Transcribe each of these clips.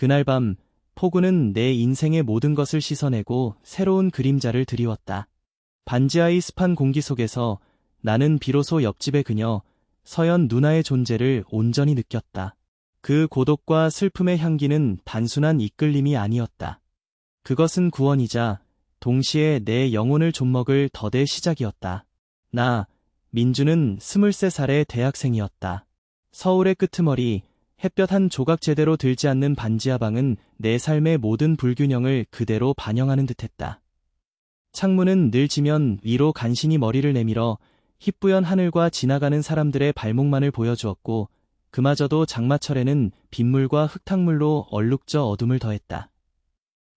그날 밤 폭우는 내 인생의 모든 것을 씻어내고 새로운 그림자를 드리웠다. 반지하의 습한 공기 속에서 나는 비로소 옆집의 그녀, 서연 누나의 존재를 온전히 느꼈다. 그 고독과 슬픔의 향기는 단순한 이끌림이 아니었다. 그것은 구원이자 동시에 내 영혼을 좀먹을 덫의 시작이었다. 나, 민주는 23살의 대학생이었다. 서울의 끄트머리, 햇볕 한 조각 제대로 들지 않는 반지하 방은 내 삶의 모든 불균형을 그대로 반영하는 듯했다. 창문은 늘 지면 위로 간신히 머리를 내밀어 희뿌연 하늘과 지나가는 사람들의 발목만을 보여주었고, 그마저도 장마철에는 빗물과 흙탕물로 얼룩져 어둠을 더했다.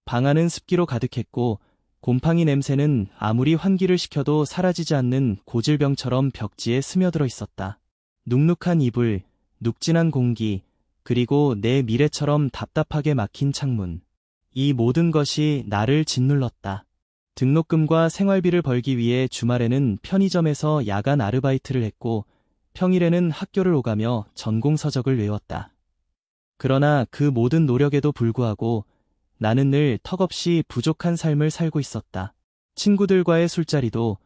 방 안은 습기로 가득했고 곰팡이 냄새는 아무리 환기를 시켜도 사라지지 않는 고질병처럼 벽지에 스며들어 있었다. 눅눅한 이불, 눅진한 공기, 그리고 내 미래처럼 답답하게 막힌 창문. 이 모든 것이 나를 짓눌렀다. 등록금과 생활비를 벌기 위해 주말에는 편의점에서 야간 아르바이트를 했고 평일에는 학교를 오가며 전공서적을 외웠다. 그러나 그 모든 노력에도 불구하고 나는 늘 턱없이 부족한 삶을 살고 있었다. 친구들과의 술자리도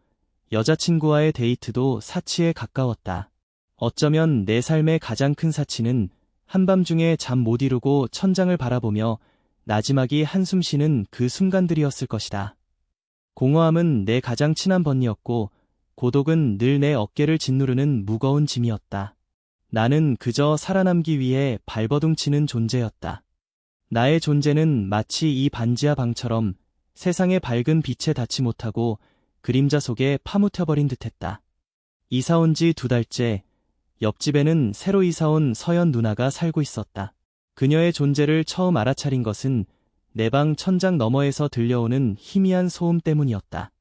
여자친구와의 데이트도 사치에 가까웠다. 어쩌면 내 삶의 가장 큰 사치는 한밤중에 잠 못 이루고 천장을 바라보며 나지막이 한숨 쉬는 그 순간들이었을 것이다. 공허함은 내 가장 친한 번이었고 고독은 늘 내 어깨를 짓누르는 무거운 짐이었다. 나는 그저 살아남기 위해 발버둥치는 존재였다. 나의 존재는 마치 이 반지하 방처럼 세상의 밝은 빛에 닿지 못하고 그림자 속에 파묻혀버린 듯했다. 이사 온 지 2달째, 옆집에는 새로 이사온 서연 누나가 살고 있었다. 그녀의 존재를 처음 알아차린 것은 내 방 천장 너머에서 들려오는 희미한 소음 때문이었다.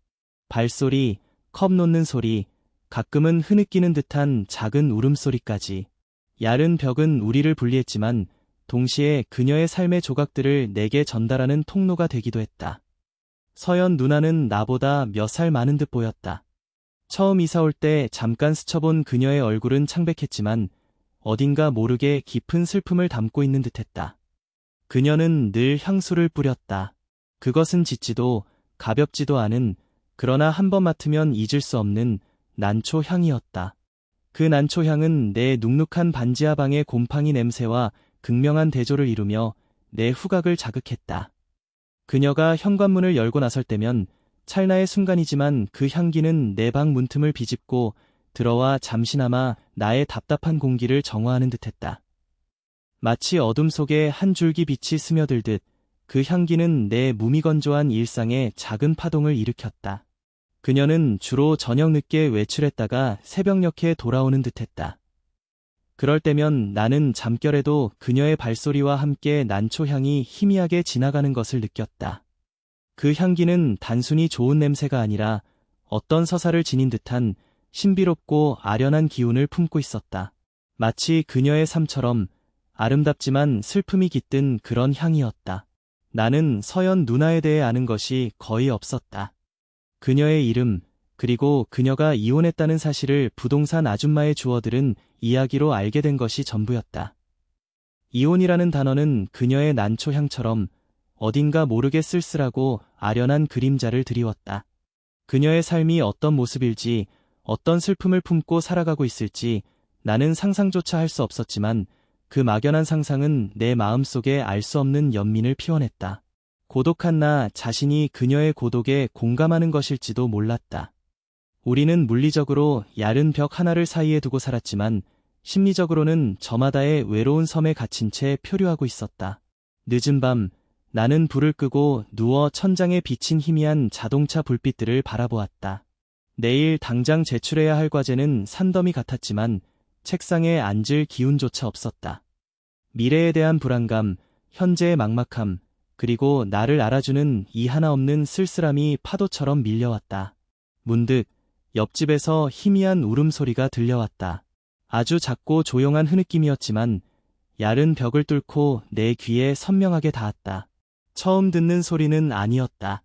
발소리, 컵 놓는 소리, 가끔은 흐느끼는 듯한 작은 울음소리까지. 얇은 벽은 우리를 분리했지만 동시에 그녀의 삶의 조각들을 내게 전달하는 통로가 되기도 했다. 서연 누나는 나보다 몇 살 많은 듯 보였다. 처음 이사 올 때 잠깐 스쳐본 그녀의 얼굴은 창백했지만 어딘가 모르게 깊은 슬픔을 담고 있는 듯했다. 그녀는 늘 향수를 뿌렸다. 그것은 짙지도 가볍지도 않은, 그러나 한 번 맡으면 잊을 수 없는 난초 향이었다. 그 난초 향은 내 눅눅한 반지하 방의 곰팡이 냄새와 극명한 대조를 이루며 내 후각을 자극했다. 그녀가 현관문을 열고 나설 때면 찰나의 순간이지만 그 향기는 내 방 문틈을 비집고 들어와 잠시나마 나의 답답한 공기를 정화하는 듯했다. 마치 어둠 속에 한 줄기 빛이 스며들듯 그 향기는 내 무미건조한 일상에 작은 파동을 일으켰다. 그녀는 주로 저녁 늦게 외출했다가 새벽녘에 돌아오는 듯했다. 그럴 때면 나는 잠결에도 그녀의 발소리와 함께 난초 향이 희미하게 지나가는 것을 느꼈다. 그 향기는 단순히 좋은 냄새가 아니라 어떤 서사를 지닌 듯한 신비롭고 아련한 기운을 품고 있었다. 마치 그녀의 삶처럼 아름답지만 슬픔이 깃든 그런 향이었다. 나는 서연 누나에 대해 아는 것이 거의 없었다. 그녀의 이름, 그리고 그녀가 이혼했다는 사실을 부동산 아줌마의 주워들은 이야기로 알게 된 것이 전부였다. 이혼이라는 단어는 그녀의 난초 향처럼 어딘가 모르게 쓸쓸하고 아련한 그림자를 드리웠다. 그녀의 삶이 어떤 모습일지, 어떤 슬픔을 품고 살아가고 있을지 나는 상상조차 할 수 없었지만 그 막연한 상상은 내 마음속에 알 수 없는 연민을 피워냈다. 고독한 나 자신이 그녀의 고독에 공감하는 것일지도 몰랐다. 우리는 물리적으로 얇은 벽 하나를 사이에 두고 살았지만 심리적으로는 저마다의 외로운 섬에 갇힌 채 표류하고 있었다. 늦은 밤, 나는 불을 끄고 누워 천장에 비친 희미한 자동차 불빛들을 바라보았다. 내일 당장 제출해야 할 과제는 산더미 같았지만 책상에 앉을 기운조차 없었다. 미래에 대한 불안감, 현재의 막막함, 그리고 나를 알아주는 이 하나 없는 쓸쓸함이 파도처럼 밀려왔다. 문득 옆집에서 희미한 울음소리가 들려왔다. 아주 작고 조용한 흐느낌이었지만 얇은 벽을 뚫고 내 귀에 선명하게 닿았다. 처음 듣는 소리는 아니었다.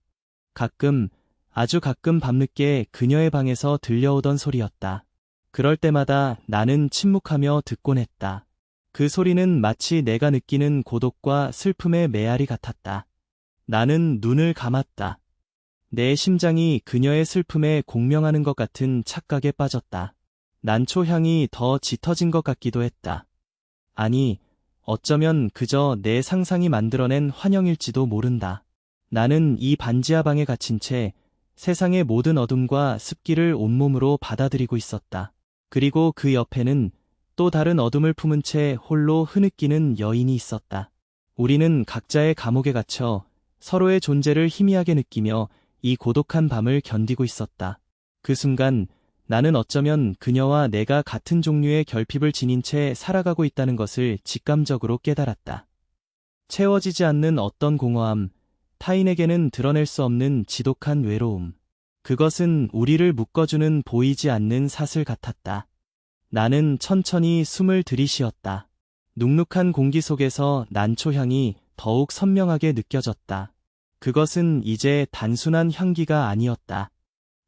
가끔, 아주 가끔 밤늦게 그녀의 방에서 들려오던 소리였다. 그럴 때마다 나는 침묵하며 듣곤 했다. 그 소리는 마치 내가 느끼는 고독과 슬픔의 메아리 같았다. 나는 눈을 감았다. 내 심장이 그녀의 슬픔에 공명하는 것 같은 착각에 빠졌다. 난초 향이 더 짙어진 것 같기도 했다. 아니, 어쩌면 그저 내 상상이 만들어낸 환영일지도 모른다. 나는 이 반지하 방에 갇힌 채 세상의 모든 어둠과 습기를 온몸으로 받아들이고 있었다. 그리고 그 옆에는 또 다른 어둠을 품은 채 홀로 흐느끼는 여인이 있었다. 우리는 각자의 감옥에 갇혀 서로의 존재를 희미하게 느끼며 이 고독한 밤을 견디고 있었다. 그 순간 나는 어쩌면 그녀와 내가 같은 종류의 결핍을 지닌 채 살아가고 있다는 것을 직감적으로 깨달았다. 채워지지 않는 어떤 공허함, 타인에게는 드러낼 수 없는 지독한 외로움. 그것은 우리를 묶어주는 보이지 않는 사슬 같았다. 나는 천천히 숨을 들이쉬었다. 눅눅한 공기 속에서 난초 향이 더욱 선명하게 느껴졌다. 그것은 이제 단순한 향기가 아니었다.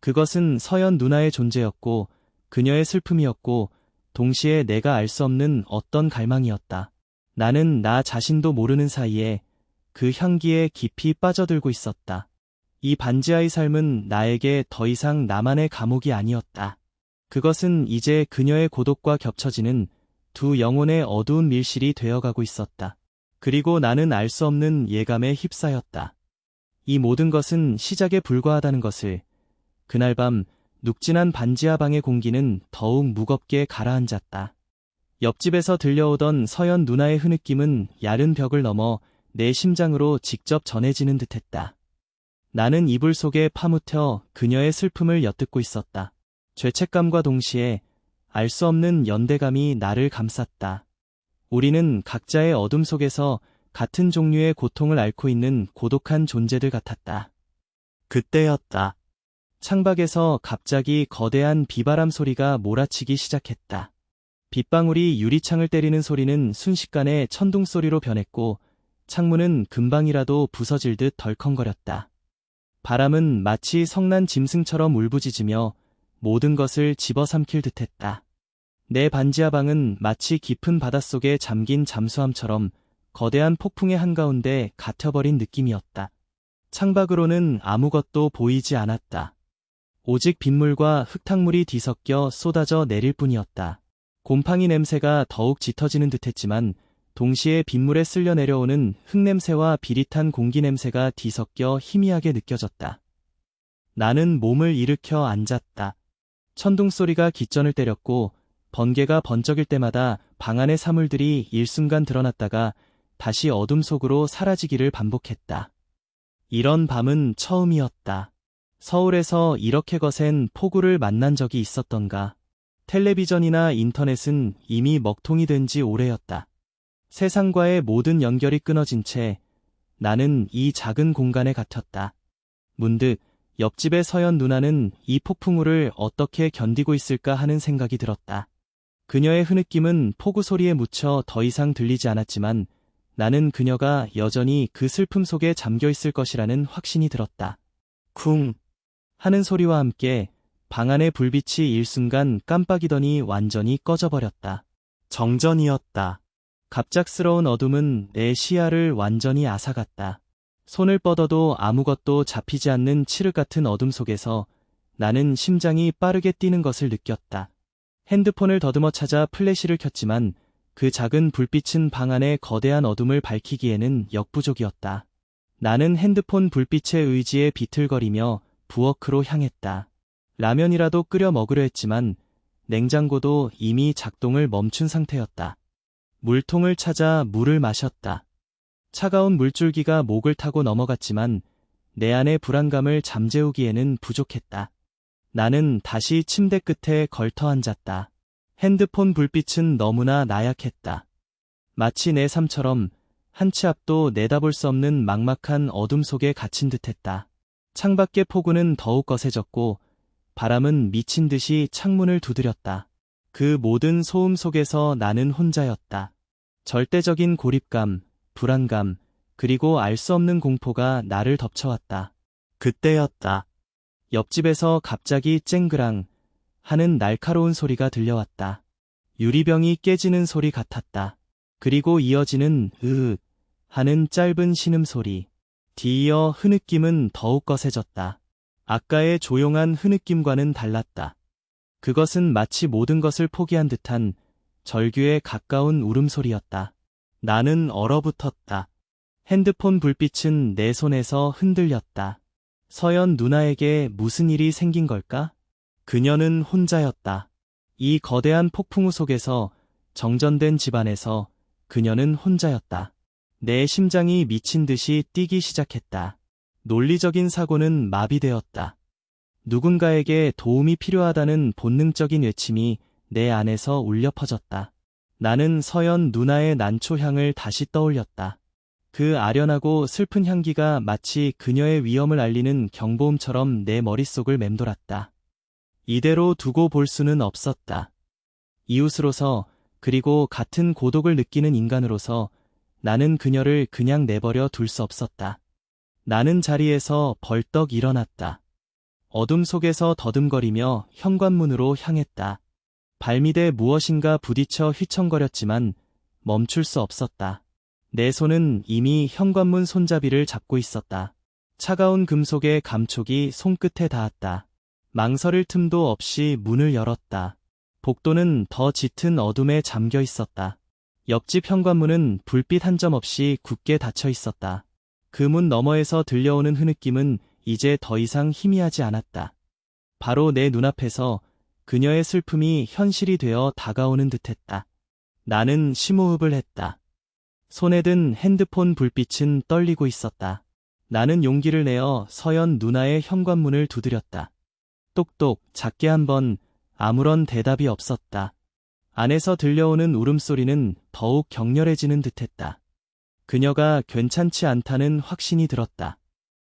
그것은 서연 누나의 존재였고, 그녀의 슬픔이었고, 동시에 내가 알 수 없는 어떤 갈망이었다. 나는 나 자신도 모르는 사이에 그 향기에 깊이 빠져들고 있었다. 이 반지하의 삶은 나에게 더 이상 나만의 감옥이 아니었다. 그것은 이제 그녀의 고독과 겹쳐지는 두 영혼의 어두운 밀실이 되어가고 있었다. 그리고 나는 알 수 없는 예감에 휩싸였다. 이 모든 것은 시작에 불과하다는 것을. 그날 밤 눅진한 반지하 방의 공기는 더욱 무겁게 가라앉았다. 옆집에서 들려오던 서연 누나의 흐느낌은 야른 벽을 넘어 내 심장으로 직접 전해지는 듯했다. 나는 이불 속에 파묻혀 그녀의 슬픔을 엿듣고 있었다. 죄책감과 동시에 알 수 없는 연대감이 나를 감쌌다. 우리는 각자의 어둠 속에서 같은 종류의 고통을 앓고 있는 고독한 존재들 같았다. 그때였다. 창밖에서 갑자기 거대한 비바람 소리가 몰아치기 시작했다. 빗방울이 유리창을 때리는 소리는 순식간에 천둥 소리로 변했고 창문은 금방이라도 부서질 듯 덜컹거렸다. 바람은 마치 성난 짐승처럼 울부짖으며 모든 것을 집어삼킬 듯했다. 내 반지하 방은 마치 깊은 바닷속에 잠긴 잠수함처럼 거대한 폭풍의 한가운데 갇혀버린 느낌이었다. 창밖으로는 아무것도 보이지 않았다. 오직 빗물과 흙탕물이 뒤섞여 쏟아져 내릴 뿐이었다. 곰팡이 냄새가 더욱 짙어지는 듯했지만 동시에 빗물에 쓸려 내려오는 흙냄새와 비릿한 공기 냄새가 뒤섞여 희미하게 느껴졌다. 나는 몸을 일으켜 앉았다. 천둥 소리가 깃전을 때렸고 번개가 번쩍일 때마다 방 안의 사물들이 일순간 드러났다가 다시 어둠 속으로 사라지기를 반복했다. 이런 밤은 처음이었다. 서울에서 이렇게 거센 폭우를 만난 적이 있었던가. 텔레비전이나 인터넷은 이미 먹통이 된 지 오래였다. 세상과의 모든 연결이 끊어진 채 나는 이 작은 공간에 갇혔다. 문득 옆집의 서연 누나는 이 폭풍우를 어떻게 견디고 있을까 하는 생각이 들었다. 그녀의 흐느낌은 폭우 소리에 묻혀 더 이상 들리지 않았지만 나는 그녀가 여전히 그 슬픔 속에 잠겨 있을 것이라는 확신이 들었다. 쿵 하는 소리와 함께 방 안의 불빛이 일순간 깜빡이더니 완전히 꺼져버렸다. 정전이었다. 갑작스러운 어둠은 내 시야를 완전히 앗아갔다. 손을 뻗어도 아무것도 잡히지 않는 칠흑 같은 어둠 속에서 나는 심장이 빠르게 뛰는 것을 느꼈다. 핸드폰을 더듬어 찾아 플래시를 켰지만 그 작은 불빛은 방 안의 거대한 어둠을 밝히기에는 역부족이었다. 나는 핸드폰 불빛의 의지에 비틀거리며 부엌으로 향했다. 라면이라도 끓여 먹으려 했지만 냉장고도 이미 작동을 멈춘 상태였다. 물통을 찾아 물을 마셨다. 차가운 물줄기가 목을 타고 넘어갔지만 내 안의 불안감을 잠재우기에는 부족했다. 나는 다시 침대 끝에 걸터 앉았다. 핸드폰 불빛은 너무나 나약했다. 마치 내 삶처럼 한 치 앞도 내다볼 수 없는 막막한 어둠 속에 갇힌 듯했다. 창밖의 폭우는 더욱 거세졌고 바람은 미친 듯이 창문을 두드렸다. 그 모든 소음 속에서 나는 혼자였다. 절대적인 고립감, 불안감, 그리고 알 수 없는 공포가 나를 덮쳐왔다. 그때였다. 옆집에서 갑자기 쨍그랑 하는 날카로운 소리가 들려왔다. 유리병이 깨지는 소리 같았다. 그리고 이어지는 으으 하는 짧은 신음소리. 뒤이어 흐느낌은 더욱 거세졌다. 아까의 조용한 흐느낌과는 달랐다. 그것은 마치 모든 것을 포기한 듯한 절규에 가까운 울음소리였다. 나는 얼어붙었다. 핸드폰 불빛은 내 손에서 흔들렸다. 서연 누나에게 무슨 일이 생긴 걸까? 그녀는 혼자였다. 이 거대한 폭풍우 속에서, 정전된 집안에서 그녀는 혼자였다. 내 심장이 미친 듯이 뛰기 시작했다. 논리적인 사고는 마비되었다. 누군가에게 도움이 필요하다는 본능적인 외침이 내 안에서 울려 퍼졌다. 나는 서연 누나의 난초향을 다시 떠올렸다. 그 아련하고 슬픈 향기가 마치 그녀의 위험을 알리는 경보음처럼 내 머릿속을 맴돌았다. 이대로 두고 볼 수는 없었다. 이웃으로서, 그리고 같은 고독을 느끼는 인간으로서 나는 그녀를 그냥 내버려 둘 수 없었다. 나는 자리에서 벌떡 일어났다. 어둠 속에서 더듬거리며 현관문으로 향했다. 발밑에 무엇인가 부딪혀 휘청거렸지만 멈출 수 없었다. 내 손은 이미 현관문 손잡이를 잡고 있었다. 차가운 금속의 감촉이 손끝에 닿았다. 망설일 틈도 없이 문을 열었다. 복도는 더 짙은 어둠에 잠겨 있었다. 옆집 현관문은 불빛 한 점 없이 굳게 닫혀 있었다. 그 문 너머에서 들려오는 흐느낌은 이제 더 이상 희미하지 않았다. 바로 내 눈앞에서 그녀의 슬픔이 현실이 되어 다가오는 듯했다. 나는 심호흡을 했다. 손에 든 핸드폰 불빛은 떨리고 있었다. 나는 용기를 내어 서연 누나의 현관문을 두드렸다. 똑똑 작게 한 번. 아무런 대답이 없었다. 안에서 들려오는 울음소리는 더욱 격렬해지는 듯했다. 그녀가 괜찮지 않다는 확신이 들었다.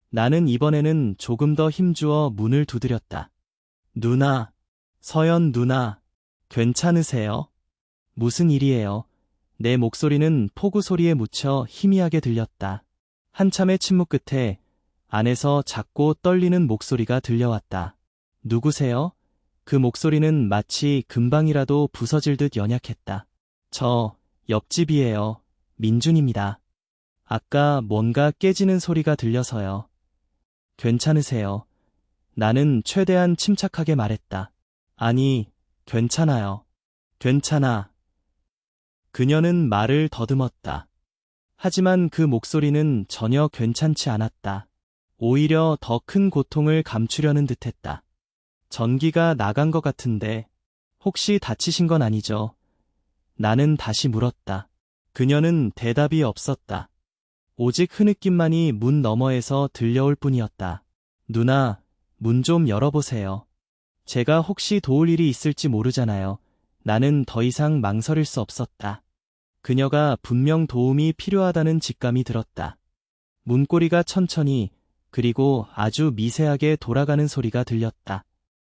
나는 이번에는 조금 더 힘주어 문을 두드렸다. 누나, 서연 누나, 괜찮으세요? 무슨 일이에요? 내 목소리는 폭우 소리에 묻혀 희미하게 들렸다. 한참의 침묵 끝에 안에서 작고 떨리는 목소리가 들려왔다. 누구세요? 그 목소리는 마치 금방이라도 부서질 듯 연약했다. 저, 옆집이에요. 민준입니다. 아까 뭔가 깨지는 소리가 들려서요. 괜찮으세요? 나는 최대한 침착하게 말했다. 아니, 괜찮아요. 괜찮아. 그녀는 말을 더듬었다. 하지만 그 목소리는 전혀 괜찮지 않았다. 오히려 더 큰 고통을 감추려는 듯했다. 전기가 나간 것 같은데 혹시 다치신 건 아니죠? 나는 다시 물었다. 그녀는 대답이 없었다. 오직 흐느낌만이 문 너머에서 들려올 뿐이었다. 누나, 문 좀 열어보세요. 제가 혹시 도울 일이 있을지 모르잖아요. 나는 더 이상 망설일 수 없었다. 그녀가 분명 도움이 필요하다는 직감이 들었다. 문고리가 천천히, 그리고 아주 미세하게 돌아가는 소리가 들렸다.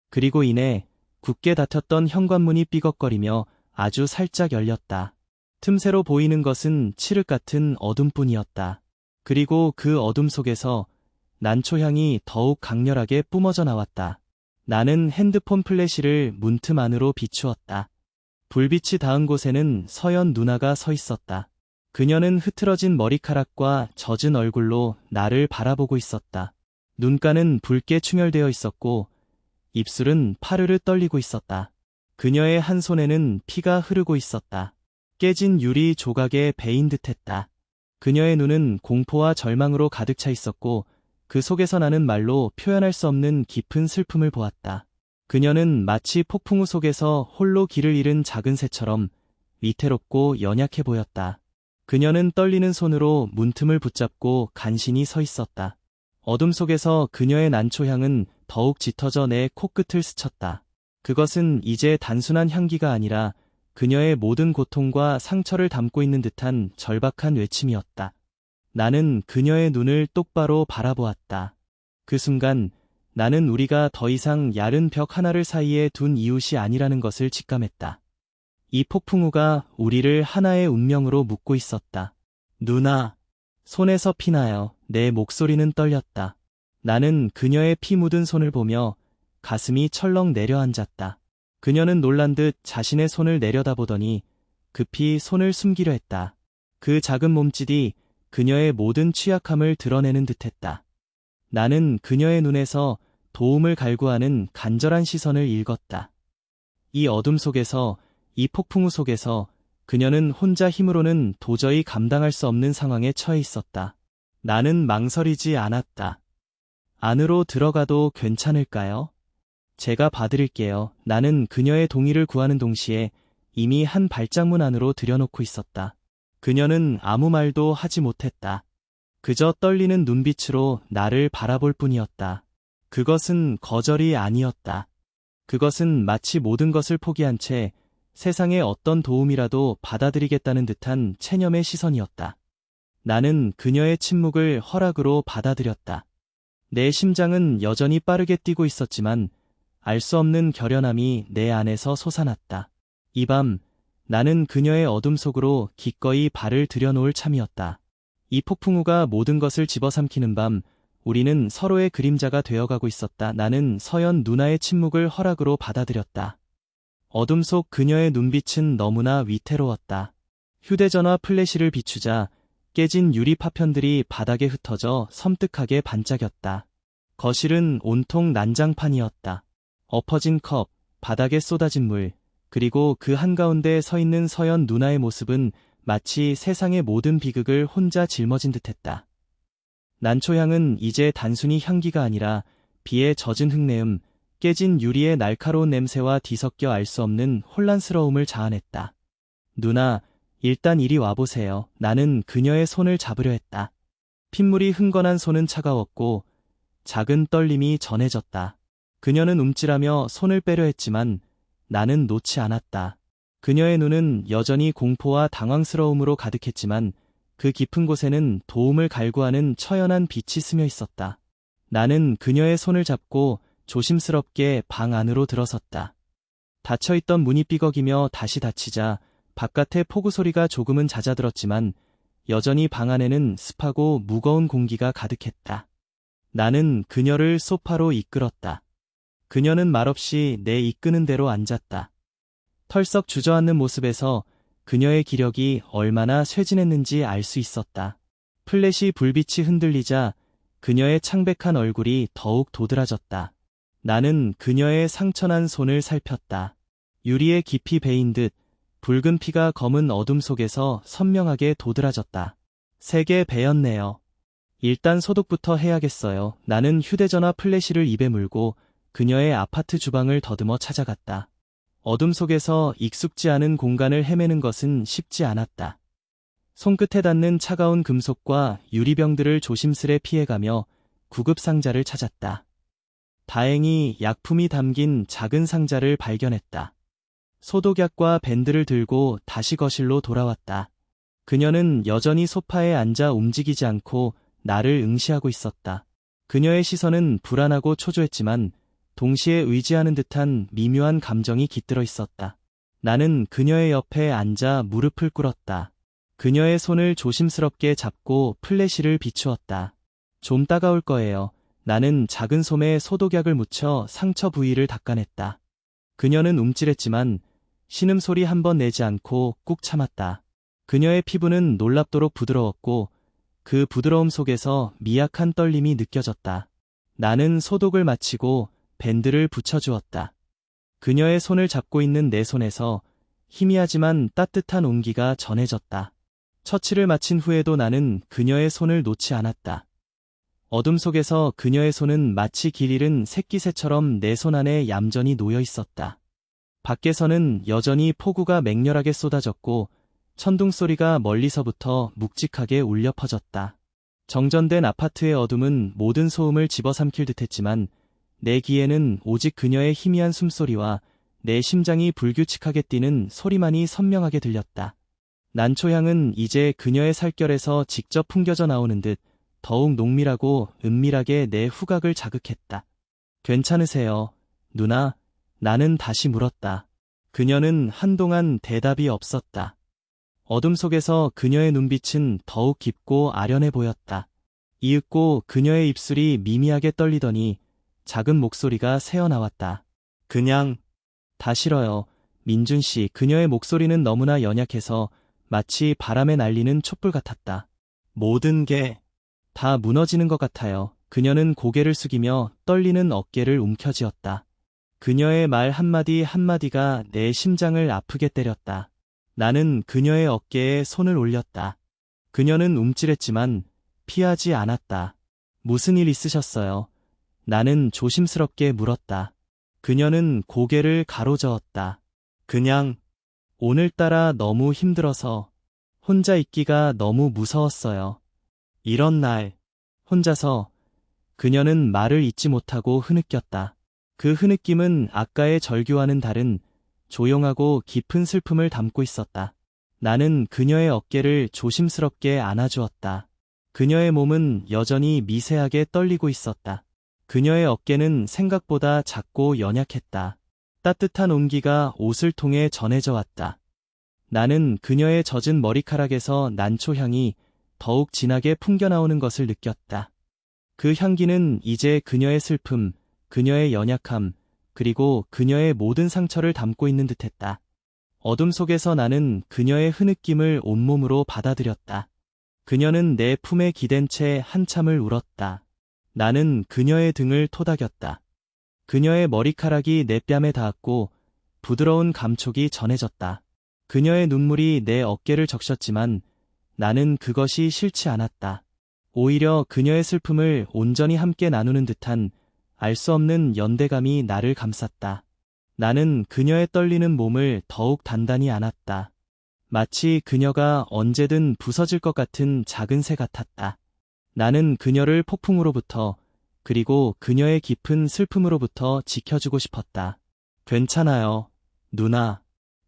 그리고 이내 굳게 닫혔던 현관문이 삐걱거리며 아주 살짝 열렸다. 틈새로 보이는 것은 칠흑 같은 어둠뿐이었다. 그리고 그 어둠 속에서 난초향이 더욱 강렬하게 뿜어져 나왔다. 나는 핸드폰 플래시를 문틈 안으로 비추었다. 불빛이 닿은 곳에는 서연 누나가 서 있었다. 그녀는 흐트러진 머리카락과 젖은 얼굴로 나를 바라보고 있었다. 눈가는 붉게 충혈되어 있었고 입술은 파르르 떨리고 있었다. 그녀의 한 손에는 피가 흐르고 있었다. 깨진 유리 조각에 베인 듯했다. 그녀의 눈은 공포와 절망으로 가득 차 있었고 그 속에서 나는 말로 표현할 수 없는 깊은 슬픔을 보았다. 그녀는 마치 폭풍우 속에서 홀로 길을 잃은 작은 새처럼 위태롭고 연약해 보였다. 그녀는 떨리는 손으로 문틈을 붙잡고 간신히 서 있었다. 어둠 속에서 그녀의 난초향은 더욱 짙어져 내 코끝을 스쳤다. 그것은 이제 단순한 향기가 아니라 그녀의 모든 고통과 상처를 담고 있는 듯한 절박한 외침이었다. 나는 그녀의 눈을 똑바로 바라보았다. 그 순간 나는 우리가 더 이상 얇은 벽 하나를 사이에 둔 이웃이 아니라는 것을 직감했다. 이 폭풍우가 우리를 하나의 운명으로 묶고 있었다. 누나, 손에서 피나요. 내 목소리는 떨렸다. 나는 그녀의 피 묻은 손을 보며 가슴이 철렁 내려앉았다. 그녀는 놀란 듯 자신의 손을 내려다보더니 급히 손을 숨기려 했다. 그 작은 몸짓이 그녀의 모든 취약함을 드러내는 듯했다. 나는 그녀의 눈에서 도움을 갈구하는 간절한 시선을 읽었다. 이 어둠 속에서, 이 폭풍우 속에서 그녀는 혼자 힘으로는 도저히 감당할 수 없는 상황에 처해 있었다. 나는 망설이지 않았다. 안으로 들어가도 괜찮을까요? 제가 봐드릴게요. 나는 그녀의 동의를 구하는 동시에 이미 한 발짝문 안으로 들여놓고 있었다. 그녀는 아무 말도 하지 못했다. 그저 떨리는 눈빛으로 나를 바라볼 뿐이었다. 그것은 거절이 아니었다. 그것은 마치 모든 것을 포기한 채 세상의 어떤 도움이라도 받아들이겠다는 듯한 체념의 시선이었다. 나는 그녀의 침묵을 허락으로 받아들였다. 내 심장은 여전히 빠르게 뛰고 있었지만 알 수 없는 결연함이 내 안에서 솟아났다. 이 밤, 나는 그녀의 어둠 속으로 기꺼이 발을 들여놓을 참이었다. 이 폭풍우가 모든 것을 집어삼키는 밤, 우리는 서로의 그림자가 되어가고 있었다. 나는 서연 누나의 침묵을 허락으로 받아들였다. 어둠 속 그녀의 눈빛은 너무나 위태로웠다. 휴대전화 플래시를 비추자 깨진 유리 파편들이 바닥에 흩어져 섬뜩하게 반짝였다. 거실은 온통 난장판이었다. 엎어진 컵, 바닥에 쏟아진 물, 그리고 그 한가운데 서 있는 서연 누나의 모습은 마치 세상의 모든 비극을 혼자 짊어진 듯했다. 난초향은 이제 단순히 향기가 아니라 비에 젖은 흙내음, 깨진 유리의 날카로운 냄새와 뒤섞여 알 수 없는 혼란스러움을 자아냈다. 누나, 일단 이리 와보세요. 나는 그녀의 손을 잡으려 했다. 핏물이 흥건한 손은 차가웠고 작은 떨림이 전해졌다. 그녀는 움찔하며 손을 빼려 했지만 나는 놓지 않았다. 그녀의 눈은 여전히 공포와 당황스러움으로 가득했지만 그 깊은 곳에는 도움을 갈구하는 처연한 빛이 스며 있었다. 나는 그녀의 손을 잡고 조심스럽게 방 안으로 들어섰다. 닫혀있던 문이 삐걱이며 다시 닫히자 바깥의 폭우 소리가 조금은 잦아들었지만 여전히 방 안에는 습하고 무거운 공기가 가득했다. 나는 그녀를 소파로 이끌었다. 그녀는 말없이 내 이끄는 대로 앉았다. 털썩 주저앉는 모습에서 그녀의 기력이 얼마나 쇠진했는지 알 수 있었다. 플래시 불빛이 흔들리자 그녀의 창백한 얼굴이 더욱 도드라졌다. 나는 그녀의 상처난 손을 살폈다. 유리에 깊이 베인 듯 붉은 피가 검은 어둠 속에서 선명하게 도드라졌다. 세게 베었네요. 일단 소독부터 해야겠어요. 나는 휴대전화 플래시를 입에 물고 그녀의 아파트 주방을 더듬어 찾아갔다. 어둠 속에서 익숙지 않은 공간을 헤매는 것은 쉽지 않았다. 손끝에 닿는 차가운 금속과 유리병들을 조심스레 피해가며 구급상자를 찾았다. 다행히 약품이 담긴 작은 상자를 발견했다. 소독약과 밴드를 들고 다시 거실로 돌아왔다. 그녀는 여전히 소파에 앉아 움직이지 않고 나를 응시하고 있었다. 그녀의 시선은 불안하고 초조했지만 동시에 의지하는 듯한 미묘한 감정이 깃들어 있었다. 나는 그녀의 옆에 앉아 무릎을 꿇었다. 그녀의 손을 조심스럽게 잡고 플래시를 비추었다. 좀 따가울 거예요. 나는 작은 솜에 소독약을 묻혀 상처 부위를 닦아냈다. 그녀는 움찔했지만 신음소리 한 번 내지 않고 꾹 참았다. 그녀의 피부는 놀랍도록 부드러웠고 그 부드러움 속에서 미약한 떨림이 느껴졌다. 나는 소독을 마치고 밴드를 붙여주었다. 그녀의 손을 잡고 있는 내 손에서 희미하지만 따뜻한 온기가 전해졌다. 처치를 마친 후에도 나는 그녀의 손을 놓지 않았다. 어둠 속에서 그녀의 손은 마치 길 잃은 새끼새처럼 내 손 안에 얌전히 놓여 있었다. 밖에서는 여전히 폭우가 맹렬하게 쏟아졌고 천둥 소리가 멀리서부터 묵직하게 울려 퍼졌다. 정전된 아파트의 어둠은 모든 소음을 집어삼킬 듯했지만 내 귀에는 오직 그녀의 희미한 숨소리와 내 심장이 불규칙하게 뛰는 소리만이 선명하게 들렸다. 난초향은 이제 그녀의 살결에서 직접 풍겨져 나오는 듯 더욱 농밀하고 은밀하게 내 후각을 자극했다. 괜찮으세요, 누나? 나는 다시 물었다. 그녀는 한동안 대답이 없었다. 어둠 속에서 그녀의 눈빛은 더욱 깊고 아련해 보였다. 이윽고 그녀의 입술이 미미하게 떨리더니 작은 목소리가 새어나왔다. 그냥 다 싫어요. 민준 씨, 그녀의 목소리는 너무나 연약해서 마치 바람에 날리는 촛불 같았다. 모든 게 다 무너지는 것 같아요. 그녀는 고개를 숙이며 떨리는 어깨를 움켜쥐었다. 그녀의 말 한마디 한마디가 내 심장을 아프게 때렸다. 나는 그녀의 어깨에 손을 올렸다. 그녀는 움찔했지만 피하지 않았다. 무슨 일 있으셨어요? 나는 조심스럽게 물었다. 그녀는 고개를 가로저었다. 그냥 오늘따라 너무 힘들어서 혼자 있기가 너무 무서웠어요. 이런 날 혼자서. 그녀는 말을 잇지 못하고 흐느꼈다. 그 흐느낌은 아까의 절규와는 다른 조용하고 깊은 슬픔을 담고 있었다. 나는 그녀의 어깨를 조심스럽게 안아주었다. 그녀의 몸은 여전히 미세하게 떨리고 있었다. 그녀의 어깨는 생각보다 작고 연약했다. 따뜻한 온기가 옷을 통해 전해져 왔다. 나는 그녀의 젖은 머리카락에서 난초 향이 더욱 진하게 풍겨나오는 것을 느꼈다. 그 향기는 이제 그녀의 슬픔, 그녀의 연약함, 그리고 그녀의 모든 상처를 담고 있는 듯했다. 어둠 속에서 나는 그녀의 흐느낌을 온몸으로 받아들였다. 그녀는 내 품에 기댄 채 한참을 울었다. 나는 그녀의 등을 토닥였다. 그녀의 머리카락이 내 뺨에 닿았고 부드러운 감촉이 전해졌다. 그녀의 눈물이 내 어깨를 적셨지만 나는 그것이 싫지 않았다. 오히려 그녀의 슬픔을 온전히 함께 나누는 듯한 알 수 없는 연대감이 나를 감쌌다. 나는 그녀의 떨리는 몸을 더욱 단단히 안았다. 마치 그녀가 언제든 부서질 것 같은 작은 새 같았다. 나는 그녀를 폭풍으로부터, 그리고 그녀의 깊은 슬픔으로부터 지켜주고 싶었다. 괜찮아요, 누나.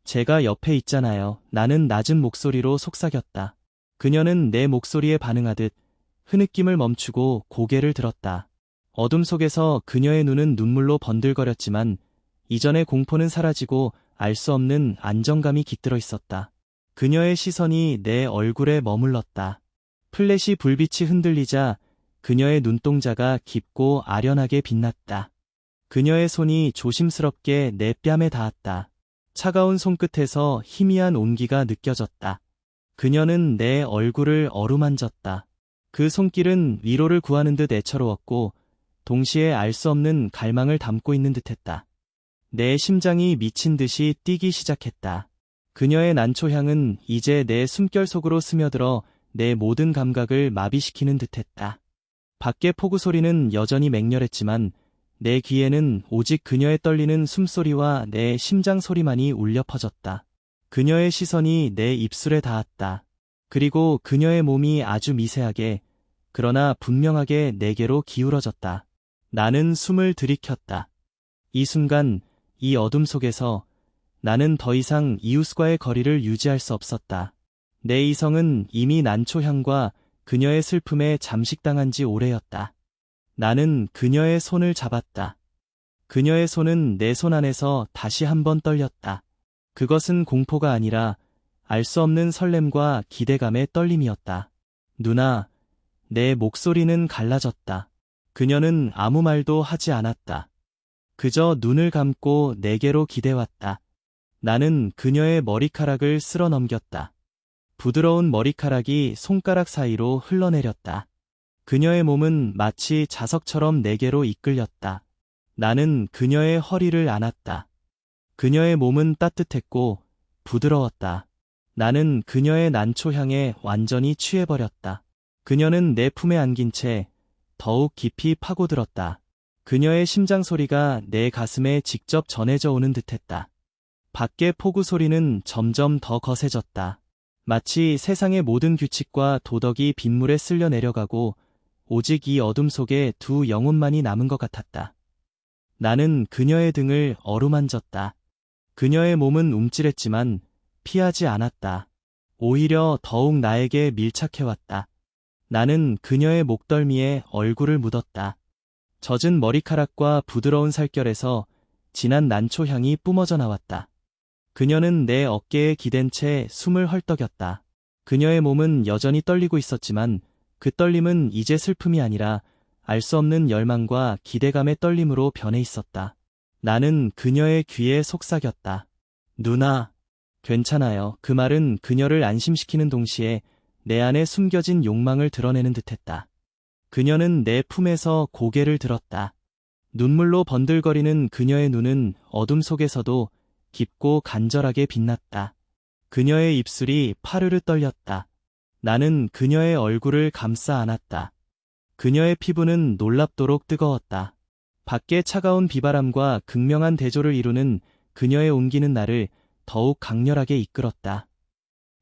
제가 옆에 있잖아요. 나는 낮은 목소리로 속삭였다. 그녀는 내 목소리에 반응하듯 흐느낌을 멈추고 고개를 들었다. 어둠 속에서 그녀의 눈은 눈물로 번들거렸지만 이전의 공포는 사라지고 알 수 없는 안정감이 깃들어 있었다. 그녀의 시선이 내 얼굴에 머물렀다. 플래시 불빛이 흔들리자 그녀의 눈동자가 깊고 아련하게 빛났다. 그녀의 손이 조심스럽게 내 뺨에 닿았다. 차가운 손끝에서 희미한 온기가 느껴졌다. 그녀는 내 얼굴을 어루만졌다. 그 손길은 위로를 구하는 듯 애처로웠고 동시에 알 수 없는 갈망을 담고 있는 듯했다. 내 심장이 미친 듯이 뛰기 시작했다. 그녀의 난초향은 이제 내 숨결 속으로 스며들어 내 모든 감각을 마비시키는 듯했다. 밖의 폭우 소리는 여전히 맹렬했지만 내 귀에는 오직 그녀의 떨리는 숨소리와 내 심장 소리만이 울려 퍼졌다. 그녀의 시선이 내 입술에 닿았다. 그리고 그녀의 몸이 아주 미세하게, 그러나 분명하게 내게로 기울어졌다. 나는 숨을 들이켰다. 이 순간, 이 어둠 속에서 나는 더 이상 이웃과의 거리를 유지할 수 없었다. 내 이성은 이미 난초향과 그녀의 슬픔에 잠식당한 지 오래였다. 나는 그녀의 손을 잡았다. 그녀의 손은 내 손 안에서 다시 한번 떨렸다. 그것은 공포가 아니라 알 수 없는 설렘과 기대감의 떨림이었다. 누나, 내 목소리는 갈라졌다. 그녀는 아무 말도 하지 않았다. 그저 눈을 감고 내게로 기대왔다. 나는 그녀의 머리카락을 쓸어 넘겼다. 부드러운 머리카락이 손가락 사이로 흘러내렸다. 그녀의 몸은 마치 자석처럼 내게로 이끌렸다. 나는 그녀의 허리를 안았다. 그녀의 몸은 따뜻했고 부드러웠다. 나는 그녀의 난초향에 완전히 취해버렸다. 그녀는 내 품에 안긴 채 더욱 깊이 파고들었다. 그녀의 심장 소리가 내 가슴에 직접 전해져 오는 듯했다. 밖의 폭우 소리는 점점 더 거세졌다. 마치 세상의 모든 규칙과 도덕이 빗물에 쓸려 내려가고 오직 이 어둠 속에 두 영혼만이 남은 것 같았다. 나는 그녀의 등을 어루만졌다. 그녀의 몸은 움찔했지만 피하지 않았다. 오히려 더욱 나에게 밀착해왔다. 나는 그녀의 목덜미에 얼굴을 묻었다. 젖은 머리카락과 부드러운 살결에서 진한 난초향이 뿜어져 나왔다. 그녀는 내 어깨에 기댄 채 숨을 헐떡였다. 그녀의 몸은 여전히 떨리고 있었지만 그 떨림은 이제 슬픔이 아니라 알 수 없는 열망과 기대감의 떨림으로 변해 있었다. 나는 그녀의 귀에 속삭였다. 누나, 괜찮아요. 그 말은 그녀를 안심시키는 동시에 내 안에 숨겨진 욕망을 드러내는 듯했다. 그녀는 내 품에서 고개를 들었다. 눈물로 번들거리는 그녀의 눈은 어둠 속에서도 깊고 간절하게 빛났다. 그녀의 입술이 파르르 떨렸다. 나는 그녀의 얼굴을 감싸 안았다. 그녀의 피부는 놀랍도록 뜨거웠다. 밖의 차가운 비바람과 극명한 대조를 이루는 그녀의 온기는 나를 더욱 강렬하게 이끌었다.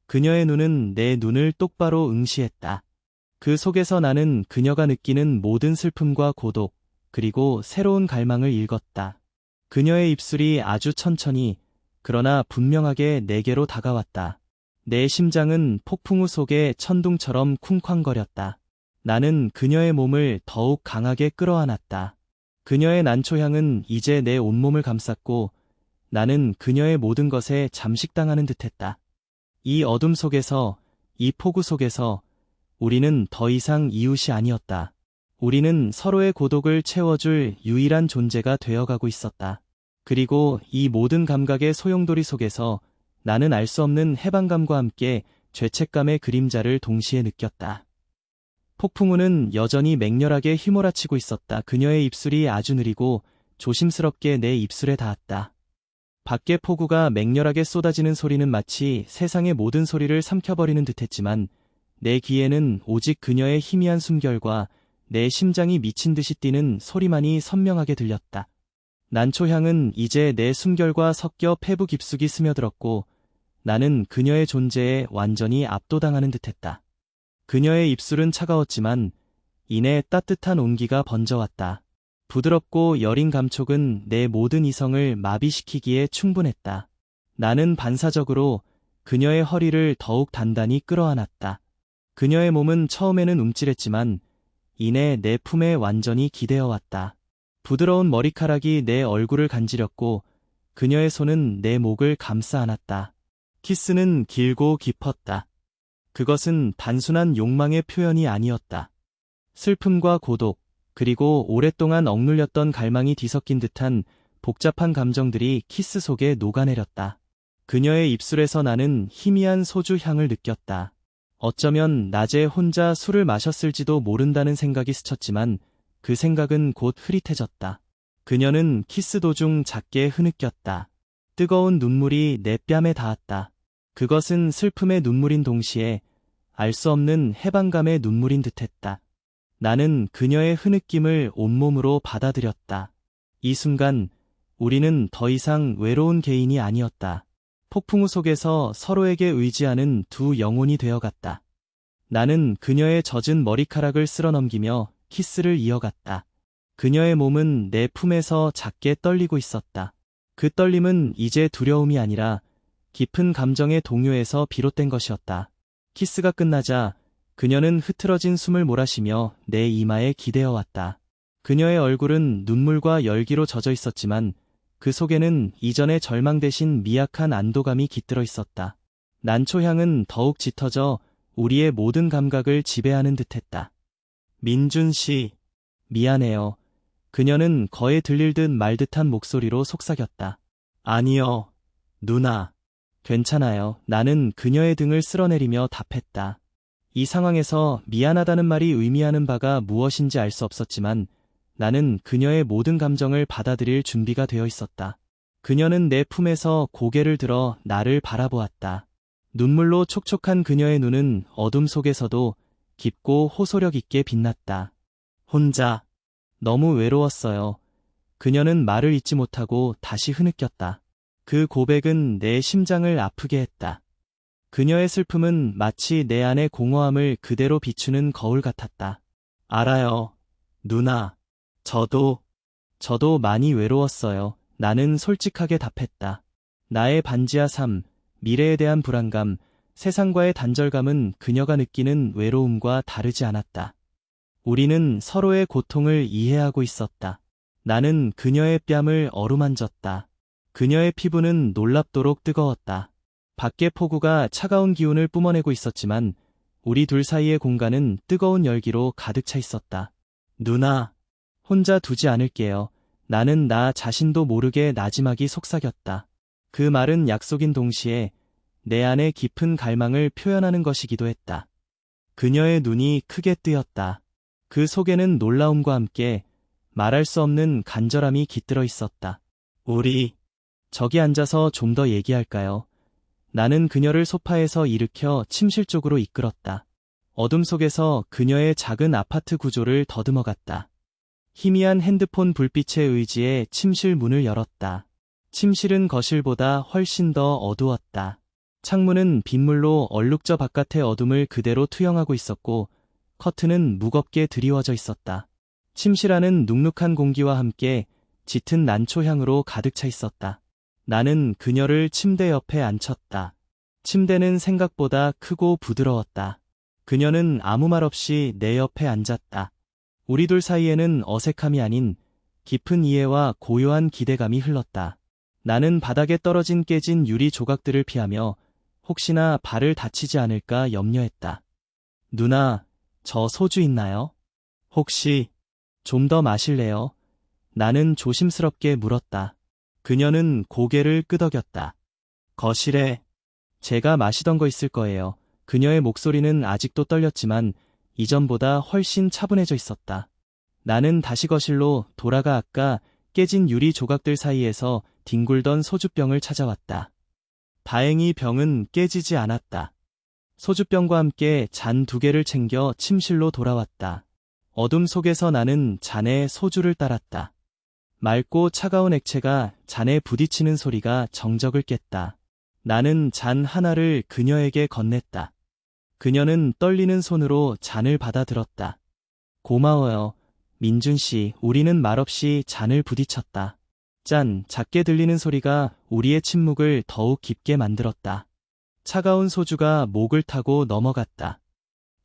그녀의 눈은 내 눈을 똑바로 응시했다. 그 속에서 나는 그녀가 느끼는 모든 슬픔과 고독, 그리고 새로운 갈망을 읽었다. 그녀의 입술이 아주 천천히, 그러나 분명하게 내게로 다가왔다. 내 심장은 폭풍우 속의 천둥처럼 쿵쾅거렸다. 나는 그녀의 몸을 더욱 강하게 끌어안았다. 그녀의 난초향은 이제 내 온몸을 감쌌고 나는 그녀의 모든 것에 잠식당하는 듯했다. 이 어둠 속에서, 이 폭우 속에서 우리는 더 이상 이웃이 아니었다. 우리는 서로의 고독을 채워줄 유일한 존재가 되어가고 있었다. 그리고 이 모든 감각의 소용돌이 속에서 나는 알 수 없는 해방감과 함께 죄책감의 그림자를 동시에 느꼈다. 폭풍우는 여전히 맹렬하게 휘몰아치고 있었다. 그녀의 입술이 아주 느리고 조심스럽게 내 입술에 닿았다. 밖의 폭우가 맹렬하게 쏟아지는 소리는 마치 세상의 모든 소리를 삼켜버리는 듯했지만 내 귀에는 오직 그녀의 희미한 숨결과 내 심장이 미친 듯이 뛰는 소리만이 선명하게 들렸다. 난초향은 이제 내 숨결과 섞여 폐부 깊숙이 스며들었고 나는 그녀의 존재에 완전히 압도당하는 듯했다. 그녀의 입술은 차가웠지만 이내 따뜻한 온기가 번져왔다. 부드럽고 여린 감촉은 내 모든 이성을 마비시키기에 충분했다. 나는 반사적으로 그녀의 허리를 더욱 단단히 끌어안았다. 그녀의 몸은 처음에는 움찔했지만 이내 내 품에 완전히 기대어 왔다. 부드러운 머리카락이 내 얼굴을 간지렸고 그녀의 손은 내 목을 감싸 안았다. 키스는 길고 깊었다. 그것은 단순한 욕망의 표현이 아니었다. 슬픔과 고독, 그리고 오랫동안 억눌렸던 갈망이 뒤섞인 듯한 복잡한 감정들이 키스 속에 녹아내렸다. 그녀의 입술에서 나는 희미한 소주 향을 느꼈다. 어쩌면 낮에 혼자 술을 마셨을지도 모른다는 생각이 스쳤지만 그 생각은 곧 흐릿해졌다. 그녀는 키스 도중 작게 흐느꼈다. 뜨거운 눈물이 내 뺨에 닿았다. 그것은 슬픔의 눈물인 동시에 알 수 없는 해방감의 눈물인 듯했다. 나는 그녀의 흐느낌을 온몸으로 받아들였다. 이 순간 우리는 더 이상 외로운 개인이 아니었다. 폭풍우 속에서 서로에게 의지하는 두 영혼이 되어갔다. 나는 그녀의 젖은 머리카락을 쓸어넘기며 키스를 이어갔다. 그녀의 몸은 내 품에서 작게 떨리고 있었다. 그 떨림은 이제 두려움이 아니라 깊은 감정의 동요에서 비롯된 것이었다. 키스가 끝나자 그녀는 흐트러진 숨을 몰아쉬며 내 이마에 기대어 왔다. 그녀의 얼굴은 눈물과 열기로 젖어 있었지만 그 속에는 이전의 절망 대신 미약한 안도감이 깃들어 있었다. 난초향은 더욱 짙어져 우리의 모든 감각을 지배하는 듯했다. 민준 씨, 미안해요. 그녀는 거에 들릴 듯 말 듯한 목소리로 속삭였다. 아니요, 누나. 괜찮아요. 나는 그녀의 등을 쓸어내리며 답했다. 이 상황에서 미안하다는 말이 의미하는 바가 무엇인지 알 수 없었지만 나는 그녀의 모든 감정을 받아들일 준비가 되어 있었다. 그녀는 내 품에서 고개를 들어 나를 바라보았다. 눈물로 촉촉한 그녀의 눈은 어둠 속에서도 깊고 호소력 있게 빛났다. 혼자. 너무 외로웠어요. 그녀는 말을 잇지 못하고 다시 흐느꼈다. 그 고백은 내 심장을 아프게 했다. 그녀의 슬픔은 마치 내 안의 공허함을 그대로 비추는 거울 같았다. 알아요, 누나. 저도 많이 외로웠어요. 나는 솔직하게 답했다. 나의 반지하 삶, 미래에 대한 불안감, 세상과의 단절감은 그녀가 느끼는 외로움과 다르지 않았다. 우리는 서로의 고통을 이해하고 있었다. 나는 그녀의 뺨을 어루만졌다. 그녀의 피부는 놀랍도록 뜨거웠다. 밖의 폭우가 차가운 기운을 뿜어내고 있었지만 우리 둘 사이의 공간은 뜨거운 열기로 가득 차 있었다. 누나, 혼자 두지 않을게요. 나는 나 자신도 모르게 나지막이 속삭였다. 그 말은 약속인 동시에 내 안의 깊은 갈망을 표현하는 것이기도 했다. 그녀의 눈이 크게 뜨였다. 그 속에는 놀라움과 함께 말할 수 없는 간절함이 깃들어 있었다. 우리, 저기 앉아서 좀 더 얘기할까요? 나는 그녀를 소파에서 일으켜 침실 쪽으로 이끌었다. 어둠 속에서 그녀의 작은 아파트 구조를 더듬어갔다. 희미한 핸드폰 불빛에 의지해 침실 문을 열었다. 침실은 거실보다 훨씬 더 어두웠다. 창문은 빗물로 얼룩져 바깥의 어둠을 그대로 투영하고 있었고, 커튼은 무겁게 드리워져 있었다. 침실 안은 눅눅한 공기와 함께 짙은 난초 향으로 가득 차 있었다. 나는 그녀를 침대 옆에 앉혔다. 침대는 생각보다 크고 부드러웠다. 그녀는 아무 말 없이 내 옆에 앉았다. 우리 둘 사이에는 어색함이 아닌 깊은 이해와 고요한 기대감이 흘렀다. 나는 바닥에 떨어진 깨진 유리 조각들을 피하며 혹시나 발을 다치지 않을까 염려했다. 누나, 저 소주 있나요? 혹시 좀 더 마실래요? 나는 조심스럽게 물었다. 그녀는 고개를 끄덕였다. 거실에 제가 마시던 거 있을 거예요. 그녀의 목소리는 아직도 떨렸지만 이전보다 훨씬 차분해져 있었다. 나는 다시 거실로 돌아가 아까 깨진 유리 조각들 사이에서 뒹굴던 소주병을 찾아왔다. 다행히 병은 깨지지 않았다. 소주병과 함께 잔 2개를 챙겨 침실로 돌아왔다. 어둠 속에서 나는 잔에 소주를 따랐다. 맑고 차가운 액체가 잔에 부딪히는 소리가 정적을 깼다. 나는 잔 하나를 그녀에게 건넸다. 그녀는 떨리는 손으로 잔을 받아들었다. 고마워요, 민준 씨. 우리는 말없이 잔을 부딪혔다. 짠, 작게 들리는 소리가 우리의 침묵을 더욱 깊게 만들었다. 차가운 소주가 목을 타고 넘어갔다.